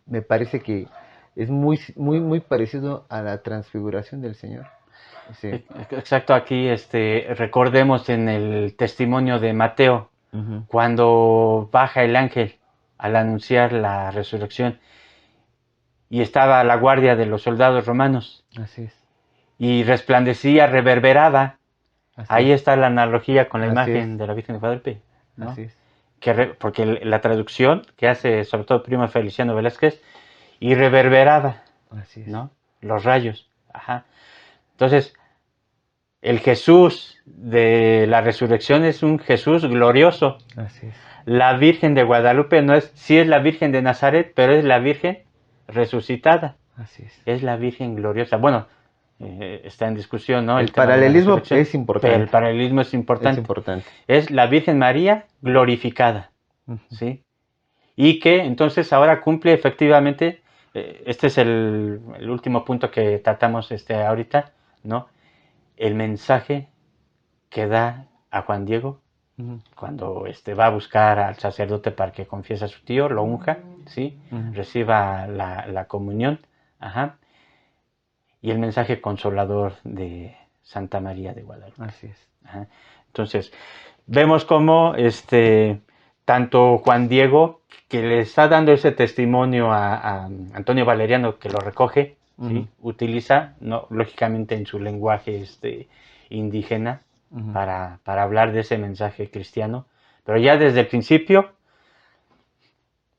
me parece que es muy, muy, muy parecido a la transfiguración del Señor. Sí. Exacto, aquí recordemos en el testimonio de Mateo, cuando baja el ángel al anunciar la resurrección y estaba a la guardia de los soldados romanos. Así es. Y resplandecía, reverberaba. Así Ahí es. está la analogía con la Así imagen es. de la Virgen de Guadalupe. ¿no? Así es. Porque la traducción que hace sobre todo Primo Feliciano Velázquez, y reverberaba, Así es. ¿no? Los rayos. Ajá. Entonces, el Jesús de la resurrección es un Jesús glorioso. Así es. La Virgen de Guadalupe no es, sí es la Virgen de Nazaret, pero es la Virgen resucitada. Así es. Es la Virgen gloriosa. Bueno, está en discusión, ¿no? El tema de la paralelismo resurrección, es importante. pero el paralelismo es Es importante. importante. Es la Virgen María glorificada, ¿sí? Y que entonces ahora cumple efectivamente, este es el último punto que tratamos ahorita, ¿no? El mensaje que da a Juan Diego cuando va a buscar al sacerdote para que confiese a su tío, lo unja, ¿sí? Reciba la comunión, ajá. Y el mensaje consolador de Santa María de Guadalupe. Así es. Ajá. Entonces, vemos cómo tanto Juan Diego, que le está dando ese testimonio a Antonio Valeriano, que lo recoge, ¿sí? Utiliza, no, lógicamente en su lenguaje indígena, para hablar de ese mensaje cristiano, pero ya desde el principio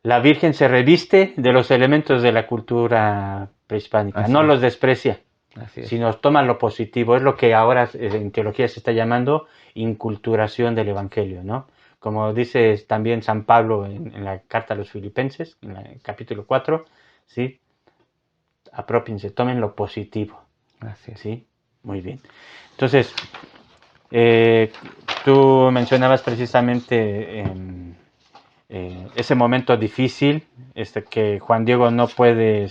la Virgen se reviste de los elementos de la cultura prehispánica, Así no es. los desprecia, Así es. sino toma lo positivo. Es lo que ahora en teología se está llamando inculturación del Evangelio, ¿no? Como dice también San Pablo en la carta a los Filipenses, en el capítulo 4, ¿sí? Apropiense, tomen lo positivo. Así es. ¿Sí? Muy bien. Entonces, tú mencionabas precisamente ese momento difícil, que Juan Diego no puede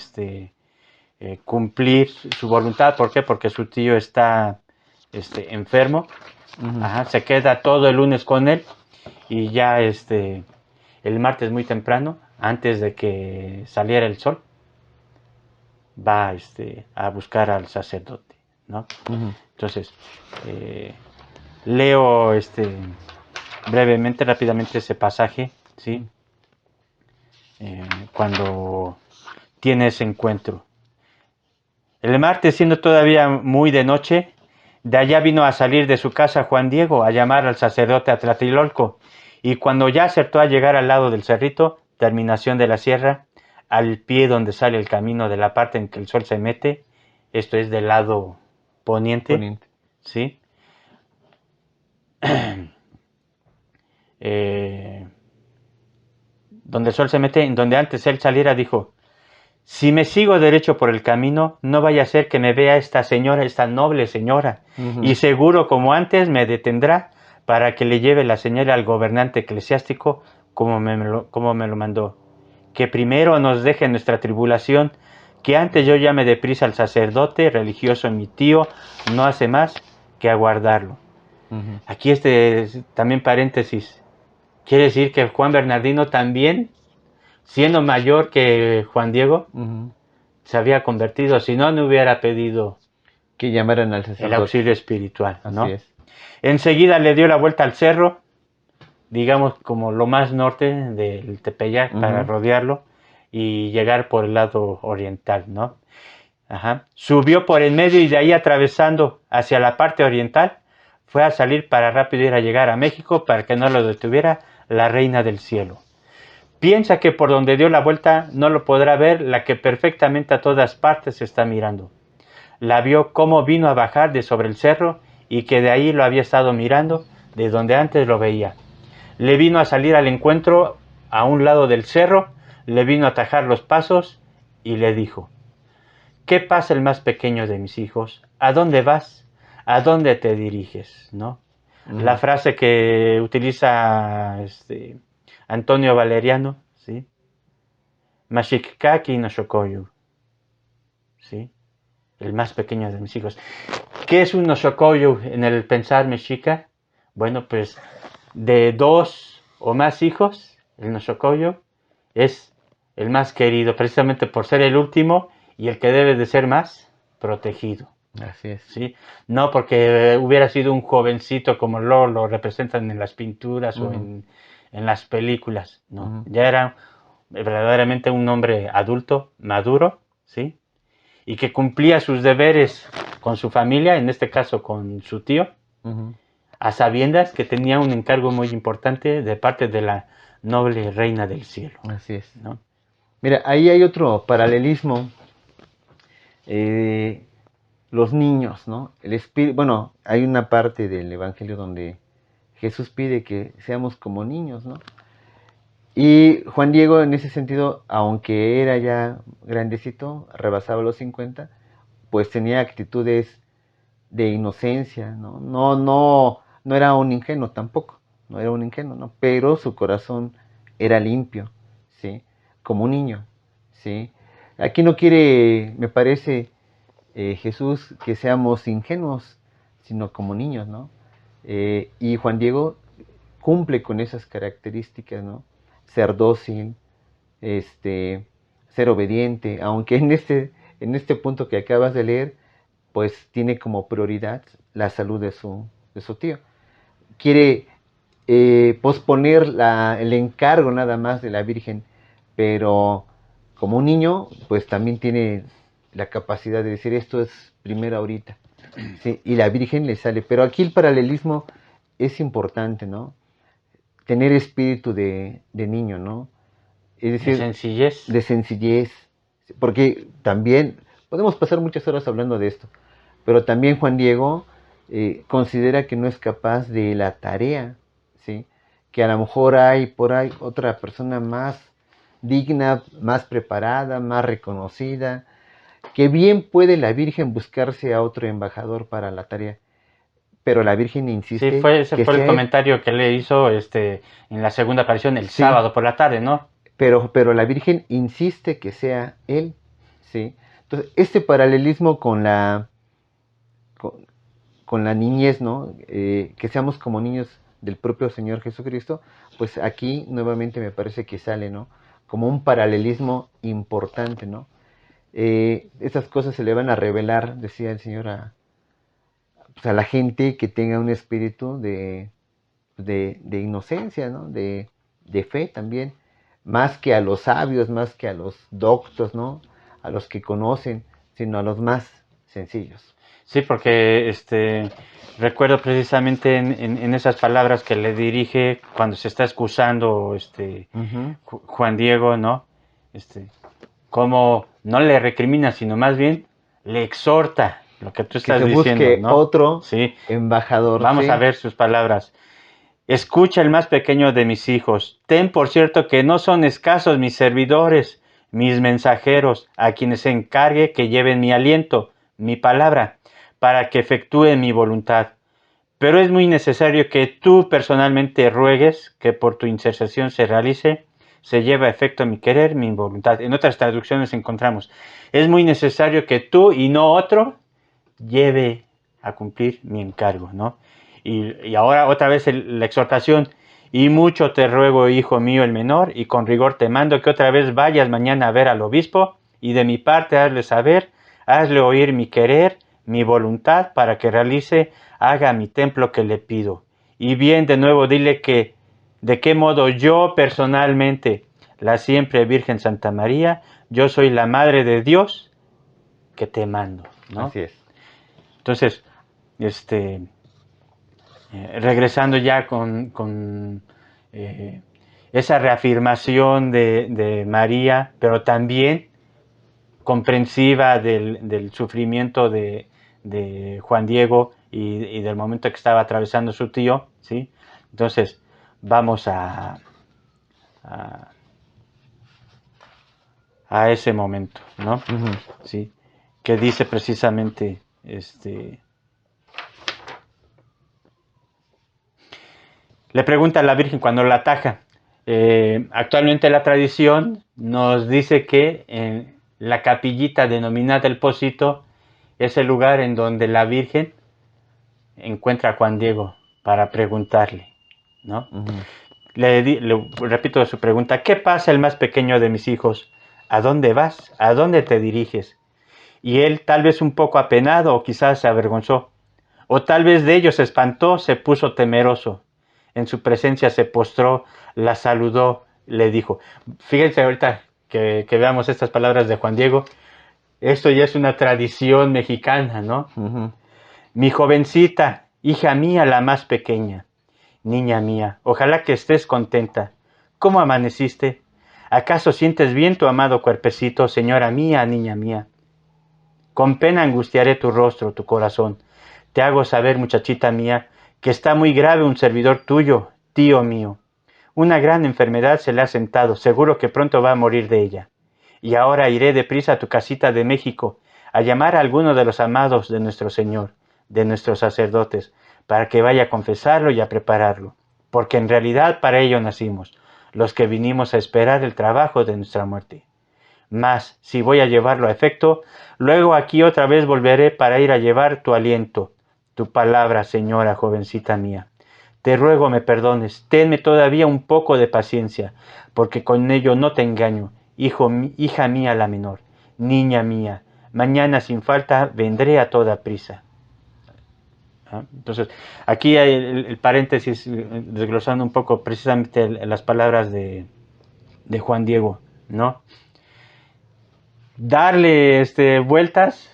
cumplir su voluntad. ¿Por qué? Porque su tío está enfermo. Ajá, se queda todo el lunes con él y ya el martes muy temprano, antes de que saliera el sol, va a buscar al sacerdote, ¿no? Entonces, leo brevemente, rápidamente ese pasaje, ¿sí? Cuando tiene ese encuentro. El martes, siendo todavía muy de noche, de allá vino a salir de su casa Juan Diego a llamar al sacerdote a Tlatelolco, y cuando ya acertó a llegar al lado del cerrito, terminación de la sierra, al pie donde sale el camino de la parte en que el sol se mete, esto es del lado poniente. ¿Sí? Donde el sol se mete, en donde antes él saliera, dijo: si me sigo derecho por el camino, no vaya a ser que me vea esta señora, esta noble señora, y seguro como antes me detendrá para que le lleve la señal al gobernante eclesiástico como me lo mandó. Que primero nos deje nuestra tribulación, que antes yo llame deprisa al sacerdote religioso mi tío, no hace más que aguardarlo. Ujú. Aquí también paréntesis, quiere decir que Juan Bernardino también, siendo mayor que Juan Diego, Ujú. se había convertido, si no, no hubiera pedido Que llamaran al el sacerdote. auxilio espiritual, Así ¿no? es. Enseguida le dio la vuelta al cerro, digamos como lo más norte del Tepeyac, para Ujú. rodearlo y llegar por el lado oriental, ¿no? Ajá. Subió por el medio y de ahí atravesando hacia la parte oriental, fue a salir para rápido ir a llegar a México para que no lo detuviera la reina del cielo. Piensa que por donde dio la vuelta no lo podrá ver la que perfectamente a todas partes está mirando. La vio cómo vino a bajar de sobre el cerro y que de ahí lo había estado mirando de donde antes lo veía. Le vino a salir al encuentro a un lado del cerro, le vino a atajar los pasos y le dijo: ¿qué pasa el más pequeño de mis hijos? ¿A dónde vas? ¿A dónde te diriges? ¿No? La Ujú. frase que utiliza Antonio Valeriano, ¿sí? Mashikaki no shokoyu, ¿sí? El más pequeño de mis hijos. ¿Qué es un noshokoyu en el pensar mexica? Bueno, pues de 2 o más hijos, el noshokoyu es el más querido, precisamente por ser el último y el que debe de ser más protegido. Así es. ¿Sí? No porque hubiera sido un jovencito como lo representan en las pinturas o Ujú. en las películas. No, Ujú. ya era verdaderamente un hombre adulto, maduro, ¿sí? Y que cumplía sus deberes con su familia, en este caso con su tío, Ujú. a sabiendas que tenía un encargo muy importante de parte de la noble reina del cielo, Así es. ¿no? Mira, ahí hay otro paralelismo. Los niños, ¿no? El espíritu, bueno, hay una parte del Evangelio donde Jesús pide que seamos como niños, ¿no? Y Juan Diego en ese sentido, aunque era ya grandecito, rebasaba los 50, pues tenía actitudes de inocencia, ¿no? No era un ingenuo tampoco, no era un ingenuo, ¿no? Pero su corazón era limpio, ¿sí? Como un niño, ¿sí? Aquí no quiere, me parece, Jesús que seamos ingenuos, sino como niños, ¿no? Y Juan Diego cumple con esas características, ¿no? Ser dócil, ser obediente, aunque en este punto que acabas de leer, pues tiene como prioridad la salud de su tío. Quiere posponer el encargo nada más de la Virgen, pero como un niño, pues también tiene la capacidad de decir esto es primero ahorita. ¿Sí? Y la Virgen le sale. Pero aquí el paralelismo es importante, ¿no? Tener espíritu de niño, ¿no? Es De decir, sencillez. de sencillez. Porque también podemos pasar muchas horas hablando de esto, pero también Juan Diego considera que no es capaz de la tarea, ¿sí? Que a lo mejor hay por ahí otra persona más digna, más preparada, más reconocida, que bien puede la Virgen buscarse a otro embajador para la tarea, pero la Virgen Sí, insiste ese que fue el sea él, comentario que le hizo en la segunda aparición el sí, sábado por la tarde, ¿no? pero la Virgen insiste que sea él, ¿sí? Entonces, este paralelismo con, con la niñez, ¿no? Que seamos como niños del propio Señor Jesucristo, pues aquí nuevamente me parece que sale, ¿no? Como un paralelismo importante, ¿no? Esas cosas se le van a revelar, decía el Señor, pues a la gente que tenga un espíritu de inocencia, ¿no? De fe también, más que a los sabios, más que a los doctos, ¿no? A los que conocen, sino a los más sencillos. Sí, porque recuerdo precisamente en esas palabras que le dirige cuando se está excusando Ujú. Juan Diego, ¿no? Este, como no le recrimina, sino más bien le exhorta lo que tú Que estás se diciendo, busque ¿no? otro Sí, embajador, vamos a sí. ver sus palabras. Escucha el más pequeño de mis hijos. Ten por cierto que no son escasos mis servidores, mis mensajeros, a quienes encargue que lleven mi aliento, mi palabra, para que efectúen mi voluntad. Pero es muy necesario que tú personalmente ruegues que por tu intercesión se realice, se lleve a efecto mi querer, mi voluntad. En otras traducciones encontramos, es muy necesario que tú y no otro lleve a cumplir mi encargo, ¿no? Y ahora otra vez la exhortación. Y mucho te ruego, hijo mío el menor, y con rigor te mando que otra vez vayas mañana a ver al obispo, y de mi parte hazle saber, hazle oír mi querer, mi voluntad, para que realice, haga mi templo que le pido. Y bien, de nuevo, dile que de qué modo yo personalmente, la siempre Virgen Santa María, yo soy la Madre de Dios que te mando, ¿no? Así es. Entonces, regresando ya con esa reafirmación de María, pero también comprensiva del sufrimiento de Juan Diego y del momento que estaba atravesando su tío, ¿sí? Entonces, vamos a, a ese momento, ¿no? Ujú. ¿Sí? Que dice precisamente, le pregunta a la Virgen cuando la ataja. Actualmente la tradición nos dice que en la capillita denominada El Pocito es el lugar en donde la Virgen encuentra a Juan Diego para preguntarle, ¿no? Ujú. Le repito su pregunta: ¿qué pasa el más pequeño de mis hijos? ¿A dónde vas? ¿A dónde te diriges? Y él, tal vez un poco apenado o quizás se avergonzó, o tal vez de ello se espantó, se puso temeroso. En su presencia se postró, la saludó, le dijo. Fíjense ahorita que veamos estas palabras de Juan Diego. Esto ya es una tradición mexicana, ¿no? Ujú. Mi jovencita, hija mía, la más pequeña, niña mía, ojalá que estés contenta. ¿Cómo amaneciste? ¿Acaso sientes bien tu amado cuerpecito, señora mía, niña mía? Con pena angustiaré tu rostro, tu corazón. Te hago saber, muchachita mía, que está muy grave un servidor tuyo, tío mío. Una gran enfermedad se le ha sentado, seguro que pronto va a morir de ella. Y ahora iré deprisa a tu casita de México, a llamar a alguno de los amados de nuestro Señor, de nuestros sacerdotes, para que vaya a confesarlo y a prepararlo, porque en realidad para ello nacimos, los que vinimos a esperar el trabajo de nuestra muerte. Mas, si voy a llevarlo a efecto, luego aquí otra vez volveré para ir a llevar tu aliento, tu palabra, señora jovencita mía. Te ruego me perdones, tenme todavía un poco de paciencia, porque con ello no te engaño, hija mía la menor, niña mía, mañana sin falta vendré a toda prisa. ¿Ah? Entonces, aquí hay el paréntesis, desglosando un poco precisamente las palabras de Juan Diego, ¿no? Darle vueltas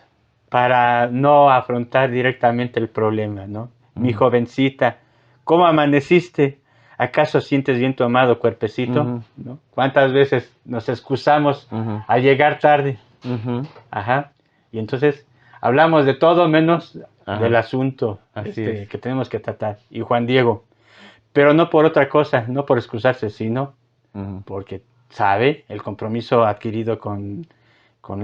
para no afrontar directamente el problema, ¿no? Mi Ujú. jovencita, ¿cómo amaneciste? ¿Acaso sientes bien tu amado cuerpecito? Ujú. ¿No? ¿Cuántas veces nos excusamos Ujú. al llegar tarde? Ujú. Ajá. Y entonces hablamos de todo menos del Ajá. asunto Así es. que tenemos que tratar. Y Juan Diego, pero no por otra cosa, no por excusarse, sino Ujú. porque sabe el compromiso adquirido con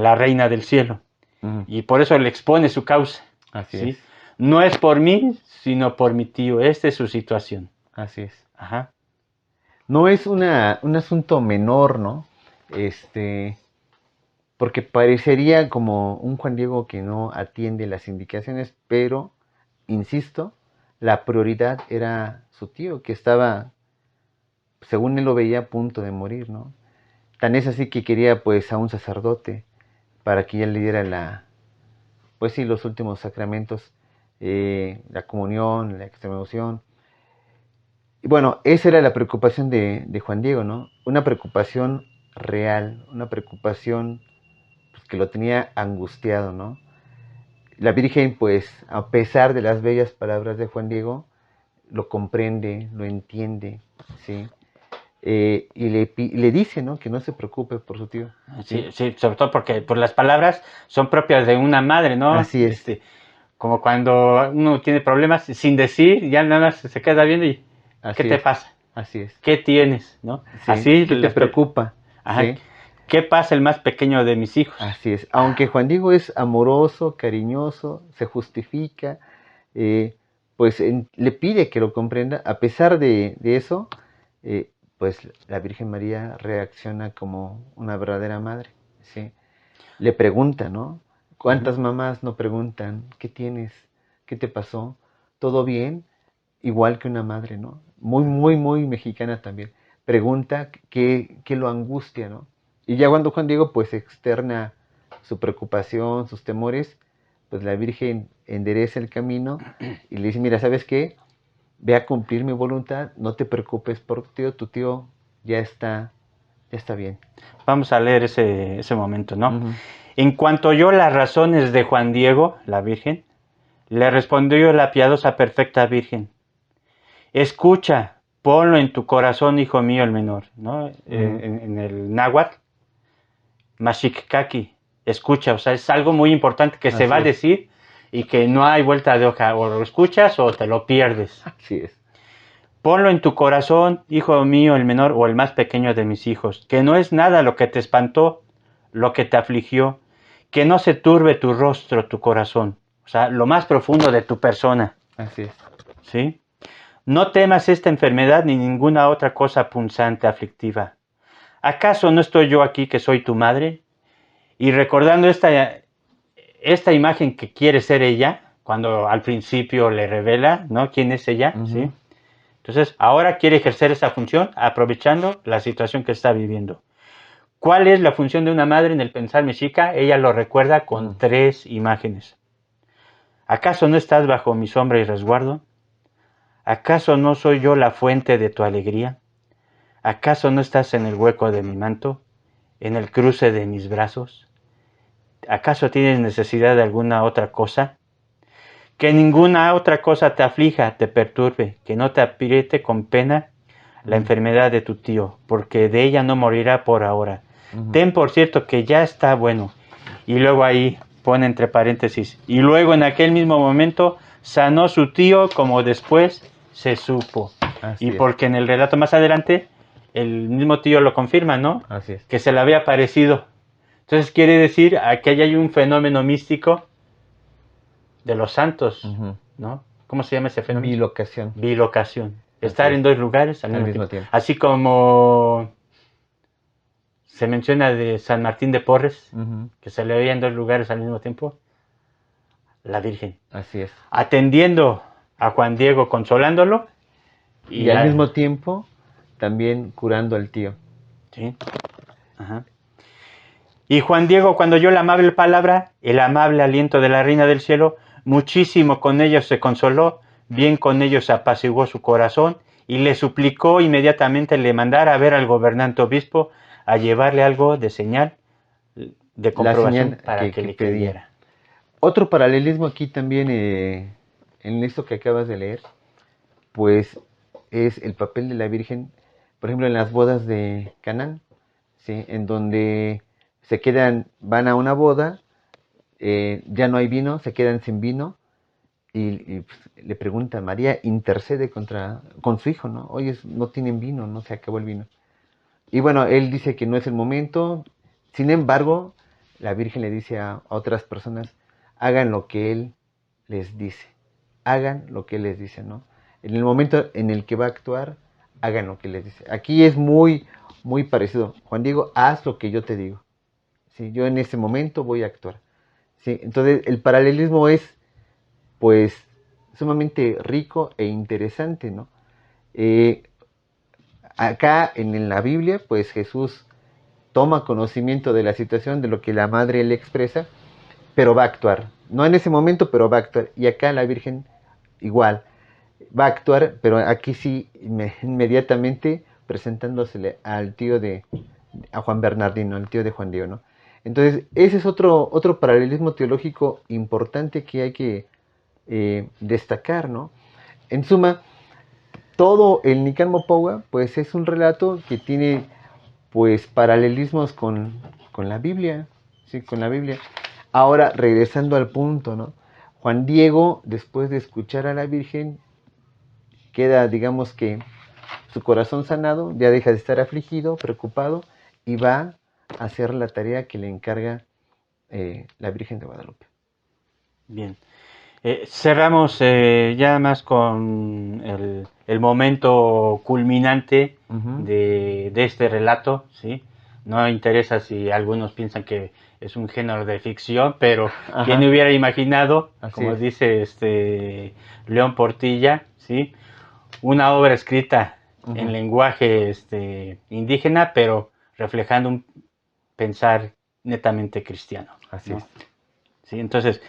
la reina del cielo. Ujú. Y por eso le expone su causa, Así es. ¿sí? No es por mí, sino por mi tío. Esta es su situación. Así es. Ajá. No es un asunto menor, ¿no? Este, porque parecería como un Juan Diego que no atiende las indicaciones, pero, insisto, la prioridad era su tío, que estaba, según él lo veía, a punto de morir, ¿no? Tan es así que quería pues a un sacerdote para que él le diera pues sí, los últimos sacramentos, la comunión, la extremaunción. Y bueno, esa era la preocupación de Juan Diego, ¿no? Una preocupación real, una preocupación pues, que lo tenía angustiado, ¿no? La Virgen, pues, a pesar de las bellas palabras de Juan Diego, lo comprende, lo entiende, ¿sí? Y le dice, ¿no? Que no se preocupe por su tío, ¿sí? Sí, sí, sobre todo porque por las palabras son propias de una madre, ¿no? Así es, Como cuando uno tiene problemas sin decir, ya nada más se queda viendo y ¿qué así te es, pasa? así es, ¿Qué tienes? ¿No? ¿sí? Así ¿Qué te las preocupa? Ajá. ¿Sí? ¿Qué pasa el más pequeño de mis hijos? Así es. Aunque Juan Diego es amoroso, cariñoso, se justifica, eh, pues le pide que lo comprenda. A pesar de eso, pues la Virgen María reacciona como una verdadera madre, ¿sí? Le pregunta, ¿no? Ujú. ¿Cuántas mamás no preguntan, qué tienes? ¿Qué te pasó? ¿Todo bien? igual que una madre, ¿no? Muy, muy, muy mexicana también. Pregunta qué lo angustia, ¿no? Y ya cuando Juan Diego pues externa su preocupación, sus temores, pues la Virgen endereza el camino y le dice, mira, ¿sabes qué? Ve a cumplir mi voluntad, no te preocupes por tu tío ya está bien. Vamos a leer ese momento, ¿no? Ujú. En cuanto oyó las razones de Juan Diego, la Virgen, le respondió la piadosa perfecta Virgen: escucha, ponlo en tu corazón, hijo mío el menor, ¿no? En el náhuatl, Mashikaki, escucha, o sea, es algo muy importante que se va a Así es, decir y que no hay vuelta de hoja, o lo escuchas o te lo pierdes. así es. Ponlo en tu corazón, hijo mío el menor o el más pequeño de mis hijos, que no es nada lo que te espantó, lo que te afligió, que no se turbe tu rostro, tu corazón, o sea, lo más profundo de tu persona, Así es. ¿sí? No temas esta enfermedad ni ninguna otra cosa punzante, aflictiva. ¿Acaso no estoy yo aquí que soy tu madre? Y recordando esta imagen que quiere ser ella, cuando al principio le revela, ¿no? ¿Quién es ella? ¿Sí? Ujú. Entonces, ahora quiere ejercer esa función aprovechando la situación que está viviendo. ¿Cuál es la función de una madre en el pensar mexica? Ella lo recuerda con Mm. 3 imágenes. ¿Acaso no estás bajo mi sombra y resguardo? ¿Acaso no soy yo la fuente de tu alegría? ¿Acaso no estás en el hueco de mi manto, en el cruce de mis brazos? ¿Acaso tienes necesidad de alguna otra cosa? Que ninguna otra cosa te aflija, te perturbe, que no te apriete con pena la Ujú. enfermedad de tu tío, porque de ella no morirá por ahora. Ujú. Ten por cierto que ya está bueno. Y luego ahí pone entre paréntesis, y luego en aquel mismo momento sanó su tío como después se supo. Y Así es, porque en el relato más adelante, el mismo tío lo confirma, ¿no? así es. Que se le había aparecido. Entonces quiere decir, aquí hay un fenómeno místico de los santos, Ujú. ¿no? ¿Cómo se llama ese fenómeno? Bilocación, Bilocación. así Estar es, en 2 lugares al al mismo mismo tiempo. tiempo. Así como se menciona de San Martín de Porres, Ujú. que se le veía en 2 lugares al mismo tiempo, la Virgen. Así es. Atendiendo a Juan Diego, consolándolo, Y y al mismo tiempo también curando al tío. ¿sí? Ajá. Y Juan Diego, cuando oyó la amable palabra, el amable aliento de la Reina del Cielo, muchísimo con ellos se consoló, bien con ellos apaciguó su corazón, y le suplicó inmediatamente le mandara a ver al gobernante obispo a llevarle algo de señal de La comprobación señal para que que le pedía. creyera. Otro paralelismo aquí también en esto que acabas de leer, pues es el papel de la Virgen, por ejemplo, en las bodas de Canaán, ¿sí? En donde van a una boda, ya no hay vino, se quedan sin vino, pues, le pregunta, María intercede con su hijo, ¿no? Oye, no tienen vino, no se acabó el vino. Y bueno, él dice que no es el momento, sin embargo, la Virgen le dice a otras personas, hagan lo que él les dice, hagan lo que él les dice, ¿no? En el momento en el que va a actuar, hagan lo que les dice. Aquí es muy, muy parecido. Juan Diego, haz lo que yo te digo. ¿Sí? Yo en ese momento voy a actuar. ¿Sí? Entonces, el paralelismo es, pues, sumamente rico e interesante, ¿no? Eh, Acá en la Biblia, pues Jesús toma conocimiento de la situación, de lo que la madre le expresa, pero va a actuar. No en ese momento, pero va a actuar. Y acá la Virgen igual, va a actuar, pero aquí sí, inmediatamente presentándosele al tío a Juan Bernardino, al tío de Juan Diego, ¿no? Entonces, ese es otro paralelismo teológico importante que hay que destacar, ¿no? En suma, todo el Nican Mopowa, pues es un relato que tiene pues paralelismos con la Biblia, sí, con la Biblia. Ahora, regresando al punto, ¿no? Juan Diego, después de escuchar a la Virgen, queda, digamos que, su corazón sanado, ya deja de estar afligido, preocupado, y va a hacer la tarea que le encarga la Virgen de Guadalupe. Bien. Cerramos ya más con el momento culminante Ujú. de este relato, ¿sí? No interesa si algunos piensan que es un género de ficción, pero ¿quién Ajá, hubiera imaginado, así como es. dice León Portilla, ¿sí? una obra escrita Ujú. en lenguaje indígena, pero reflejando un pensar netamente cristiano, Así ¿no? es. ¿Sí? Entonces,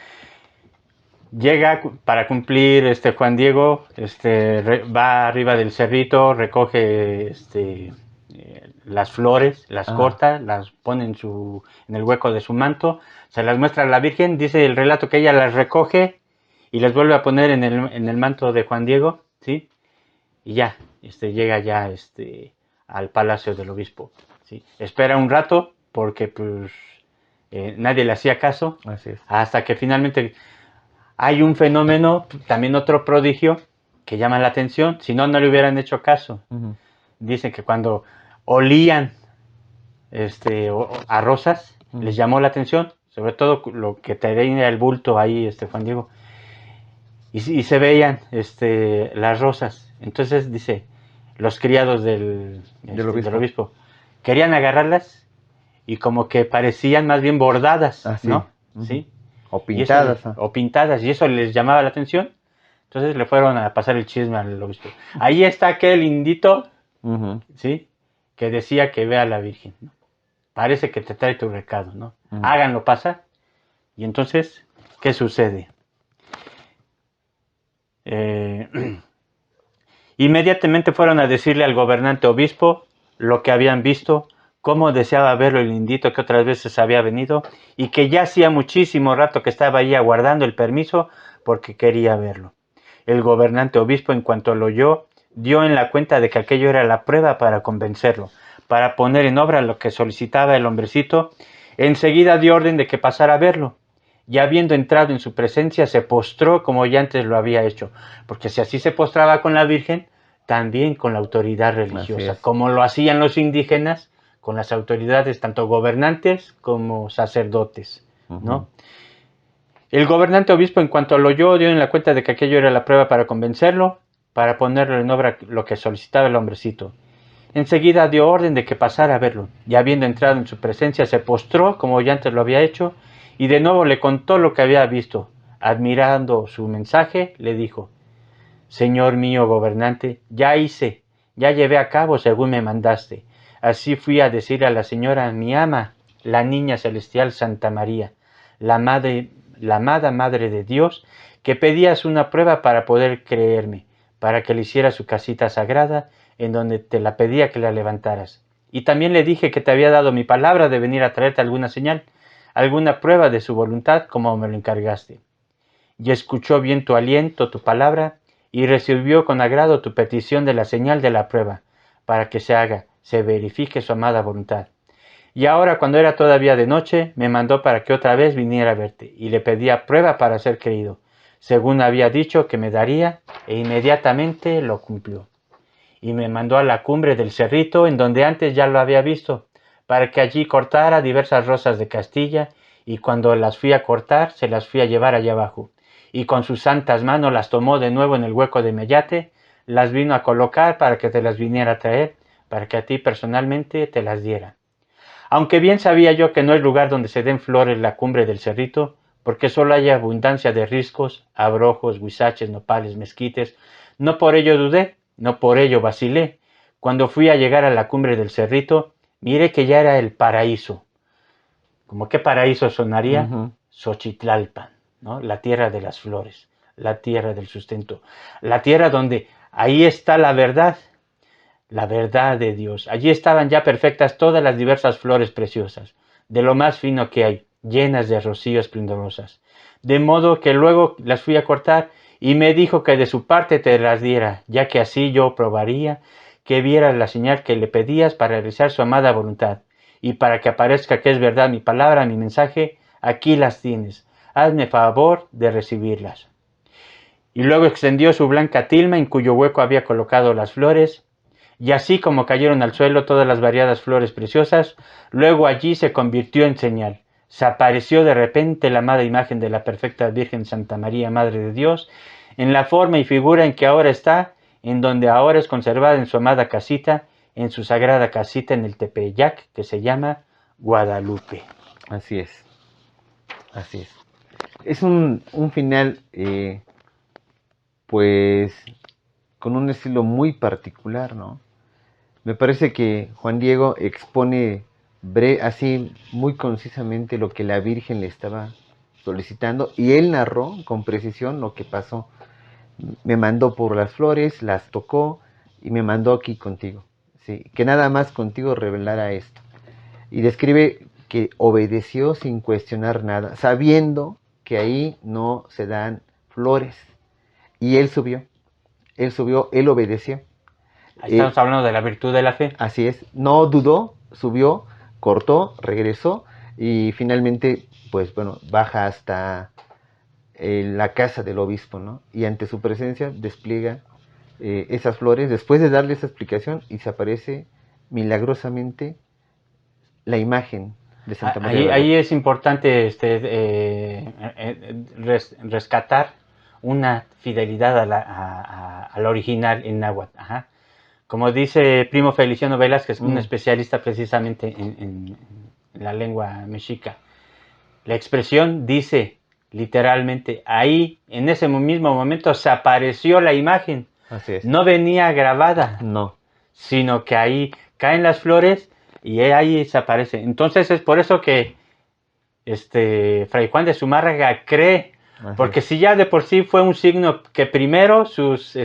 llega para cumplir Juan Diego, va arriba del cerrito, recoge las flores, las Ah, corta, las pone en el hueco de su manto, se las muestra a la Virgen, dice el relato que ella las recoge y las vuelve a poner en el manto de Juan Diego, ¿sí? Y ya, llega ya al palacio del obispo, ¿sí? Espera un rato porque pues nadie le hacía caso, así es. hasta que finalmente hay un fenómeno, también otro prodigio, que llama la atención, si no, no le hubieran hecho caso. Ujú. Dicen que cuando olían a rosas, les Ujú. llamó la atención, sobre todo lo que tenía el bulto ahí, Juan Diego, y se veían las rosas. Entonces dice, los criados Del del obispo. obispo querían agarrarlas y como que parecían más bien bordadas, Ah, sí. ¿no? Ujú. ¿Sí? O Y eso, pintadas. Ah. o pintadas, y eso les llamaba la atención. Entonces le fueron a pasar el chisme al obispo. Ahí está aquel indito, Ujú. ¿sí? Que decía que ve a la Virgen, ¿no? Parece que te trae tu recado, ¿no? Ujú. Háganlo pasar. Y entonces, ¿qué sucede? Eh, Inmediatamente fueron a decirle al gobernante obispo lo que habían visto, cómo deseaba verlo el indito que otras veces había venido y que ya hacía muchísimo rato que estaba ahí aguardando el permiso porque quería verlo. El gobernante obispo, en cuanto lo oyó, dio en la cuenta de que aquello era la prueba para convencerlo, para poner en obra lo que solicitaba el hombrecito. Enseguida dio orden de que pasara a verlo. Y habiendo entrado en su presencia, se postró como ya antes lo había hecho, porque si así se postraba con la Virgen, también con la autoridad Así religiosa, es. como lo hacían los indígenas con las autoridades tanto gobernantes como sacerdotes, Ujú. ¿no? El gobernante obispo, en cuanto lo oyó, dio en la cuenta de que aquello era la prueba para convencerlo, para ponerlo en obra lo que solicitaba el hombrecito. Enseguida dio orden de que pasara a verlo, y habiendo entrado en su presencia, se postró como ya antes lo había hecho, y de nuevo le contó lo que había visto. Admirando su mensaje, le dijo: Señor mío gobernante, ya llevé a cabo según me mandaste. Así fui a decir a la señora mi ama, la niña celestial Santa María, la madre, la amada Madre de Dios, que pedías una prueba para poder creerme, para que le hiciera su casita sagrada, en donde te la pedía que la levantaras. Y también le dije que te había dado mi palabra de venir a traerte alguna señal, alguna prueba de su voluntad, como me lo encargaste. Y escuchó bien tu aliento, tu palabra, y recibió con agrado tu petición de la señal de la prueba, para que se haga, se verifique su amada voluntad. Y ahora, cuando era todavía de noche, me mandó para que otra vez viniera a verte, y le pedía prueba para ser creído, según había dicho que me daría, e inmediatamente lo cumplió. Y me mandó a la cumbre del cerrito, en donde antes ya lo había visto, para que allí cortara diversas rosas de Castilla, y cuando las fui a cortar, se las fui a llevar allá abajo. Y con sus santas manos las tomó de nuevo en el hueco de Mellate, las vino a colocar para que te las viniera a traer, para que a ti personalmente te las diera. Aunque bien sabía yo que no es lugar donde se den flores la cumbre del cerrito, porque solo hay abundancia de riscos, abrojos, huizaches, nopales, mezquites, no por ello dudé, no por ello vacilé. Cuando fui a llegar a la cumbre del cerrito, miré que ya era el paraíso. ¿Como qué paraíso sonaría? Ujú. Xochitlalpan, ¿no? La tierra de las flores, la tierra del sustento, la tierra donde ahí está la verdad de Dios. Allí estaban ya perfectas todas las diversas flores preciosas, de lo más fino que hay, llenas de rocío esplendorosas. De modo que luego las fui a cortar y me dijo que de su parte te las diera, ya que así yo probaría que vieras la señal que le pedías para realizar su amada voluntad. Y para que aparezca que es verdad mi palabra, mi mensaje, aquí las tienes. Hazme favor de recibirlas. Y luego extendió su blanca tilma en cuyo hueco había colocado las flores, y así como cayeron al suelo todas las variadas flores preciosas, luego allí se convirtió en señal. Se apareció de repente la amada imagen de la perfecta Virgen Santa María, Madre de Dios, en la forma y figura en que ahora está, en donde ahora es conservada en su amada casita, en su sagrada casita en el Tepeyac, que se llama Guadalupe. Así es. Así es. Es un final, pues, con un estilo muy particular, ¿no? Me parece que Juan Diego expone así muy concisamente lo que la Virgen le estaba solicitando y él narró con precisión lo que pasó. Me mandó por las flores, las tocó y me mandó aquí contigo. ¿Sí? Que nada más contigo revelara esto. Y describe que obedeció sin cuestionar nada, sabiendo que ahí no se dan flores. Y él subió, él obedeció. Estamos hablando de la virtud de la fe. Así es, no dudó, subió, cortó, regresó y finalmente, pues bueno, baja hasta la casa del obispo, ¿no? Y ante su presencia despliega esas flores, después de darle esa explicación, y se aparece milagrosamente la imagen de Santa María de Ahí, Guadalupe. ahí es importante rescatar una fidelidad al original en náhuatl. Ajá. Como dice Primo Feliciano Velázquez, un especialista precisamente en la lengua mexica, la expresión dice literalmente, ahí en ese mismo momento se apareció la imagen. Así es. No venía grabada, No. sino que ahí caen las flores y ahí se aparece. Entonces es por eso que Fray Juan de Zumárraga cree, porque si ya de por sí fue un signo que primero sus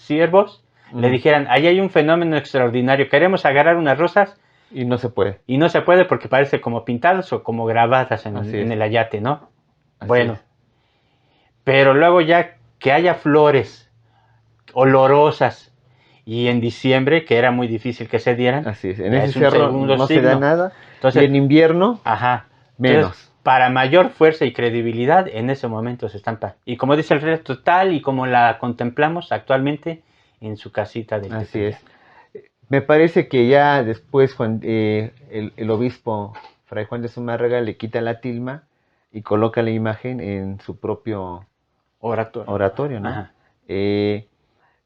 siervos le dijeran, ahí hay un fenómeno extraordinario, queremos agarrar unas rosas. Y no se puede. Y no se puede porque parece como pintadas o como grabadas en el ayate, ¿no? Así bueno, es. Pero luego ya que haya flores olorosas y en diciembre, que era muy difícil que se dieran. Así es. En ese cerro no se da nada. Entonces, y en invierno, menos. Entonces, para mayor fuerza y credibilidad, en ese momento se estampa. Y como dice el rey, tal y como la contemplamos actualmente en su casita de Así es. Me parece que ya después el obispo Fray Juan de Zumárraga le quita la tilma y coloca la imagen en su propio oratorio, ¿no?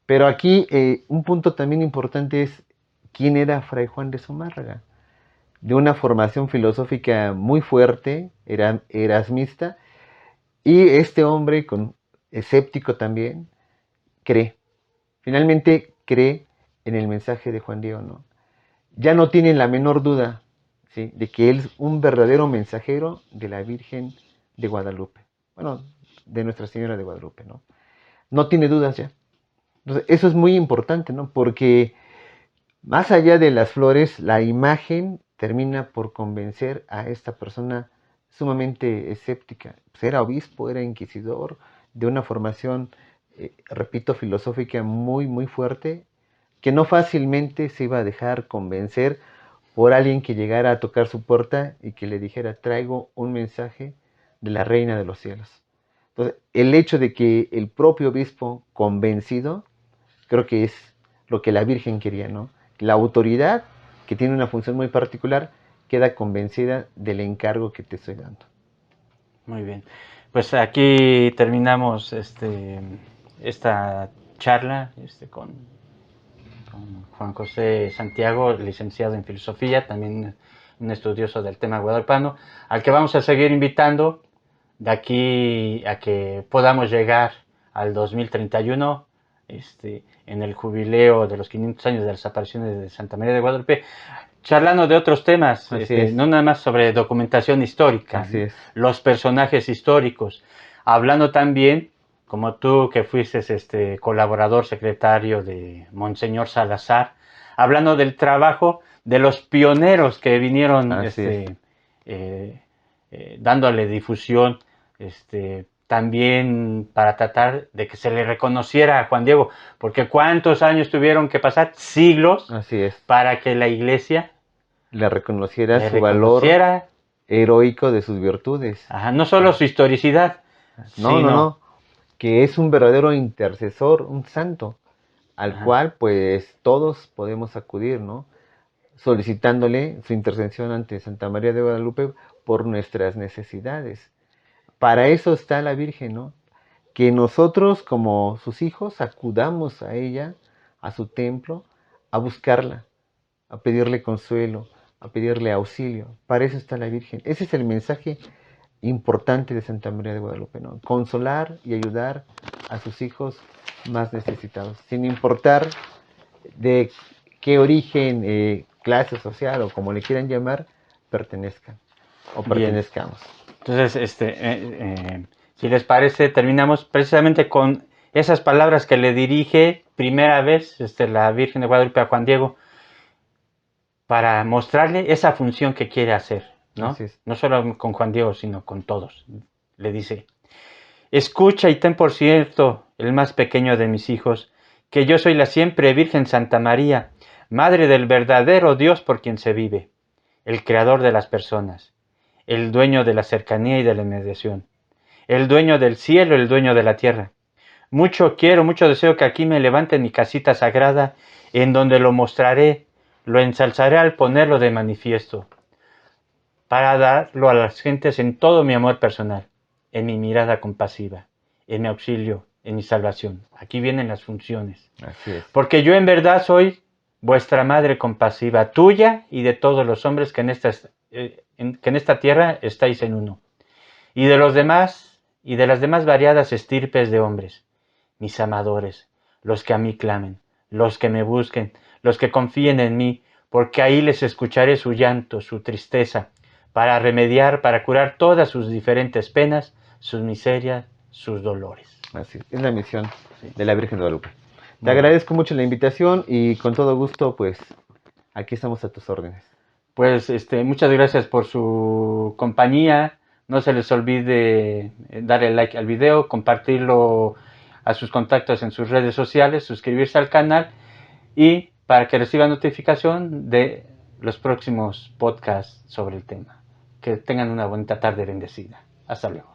Pero aquí un punto también importante es quién era Fray Juan de Zumárraga. De una formación filosófica muy fuerte, era erasmista, y este hombre, escéptico también, cree. Finalmente cree en el mensaje de Juan Diego, ¿no? Ya no tienen la menor duda, ¿sí?, de que él es un verdadero mensajero de la Virgen de Guadalupe. Bueno, de Nuestra Señora de Guadalupe, ¿no? No tiene dudas ya. Entonces, eso es muy importante, ¿no? Porque más allá de las flores, la imagen termina por convencer a esta persona sumamente escéptica. Pues era obispo, era inquisidor, de una formación, repito, filosófica muy, muy fuerte, que no fácilmente se iba a dejar convencer por alguien que llegara a tocar su puerta y que le dijera, traigo un mensaje de la Reina de los Cielos. Entonces, el hecho de que el propio obispo convencido, creo que es lo que la Virgen quería, ¿no? La autoridad, que tiene una función muy particular, queda convencida del encargo que te estoy dando. Muy bien. Pues aquí terminamos esta charla con Juan José Santiago, licenciado en Filosofía, también un estudioso del tema guadalupano, al que vamos a seguir invitando de aquí a que podamos llegar al 2031, en el jubileo de los 500 años de las apariciones de Santa María de Guadalupe, charlando de otros temas, no nada más sobre documentación histórica, los personajes históricos, hablando también, como tú que fuiste colaborador secretario de Monseñor Salazar, hablando del trabajo de los pioneros que vinieron dándole difusión, también para tratar de que se le reconociera a Juan Diego, porque cuántos años tuvieron que pasar, siglos, para que la Iglesia le reconociera su valor heroico de sus virtudes. Ajá, no solo su historicidad, no, que es un verdadero intercesor, un santo, al cual pues todos podemos acudir, ¿no? Solicitándole su intercesión ante Santa María de Guadalupe por nuestras necesidades. Para eso está la Virgen, ¿no? Que nosotros como sus hijos acudamos a ella, a su templo, a buscarla, a pedirle consuelo, a pedirle auxilio. Para eso está la Virgen. Ese es el mensaje importante de Santa María de Guadalupe, ¿no? Consolar y ayudar a sus hijos más necesitados, sin importar de qué origen, clase social o como le quieran llamar, pertenezcan o Bien. pertenezcamos. Entonces, si les parece, terminamos precisamente con esas palabras que le dirige primera vez la Virgen de Guadalupe a Juan Diego para mostrarle esa función que quiere hacer, ¿no? Así es. No solo con Juan Diego, sino con todos. Le dice: escucha y ten por cierto, el más pequeño de mis hijos, que yo soy la siempre Virgen Santa María, Madre del verdadero Dios por quien se vive, el creador de las personas, el dueño de la cercanía y de la mediación, el dueño del cielo, el dueño de la tierra. Mucho quiero, mucho deseo que aquí me levante mi casita sagrada, en donde lo mostraré, lo ensalzaré al ponerlo de manifiesto, para darlo a las gentes en todo mi amor personal, en mi mirada compasiva, en mi auxilio, en mi salvación. Aquí vienen las funciones. Así es. Porque yo en verdad soy vuestra madre compasiva, tuya y de todos los hombres que en esta tierra estáis en uno. Y de los demás, y de las demás variadas estirpes de hombres, mis amadores, los que a mí clamen, los que me busquen, los que confíen en mí, porque ahí les escucharé su llanto, su tristeza, para remediar, para curar todas sus diferentes penas, sus miserias, sus dolores. Así es la misión Sí. de la Virgen de Guadalupe. Te Muy agradezco mucho la invitación y con todo gusto, pues, aquí estamos a tus órdenes. Pues muchas gracias por su compañía. No se les olvide darle like al video, compartirlo a sus contactos en sus redes sociales, suscribirse al canal y para que reciban notificación de los próximos podcasts sobre el tema. Que tengan una bonita tarde bendecida. Hasta luego.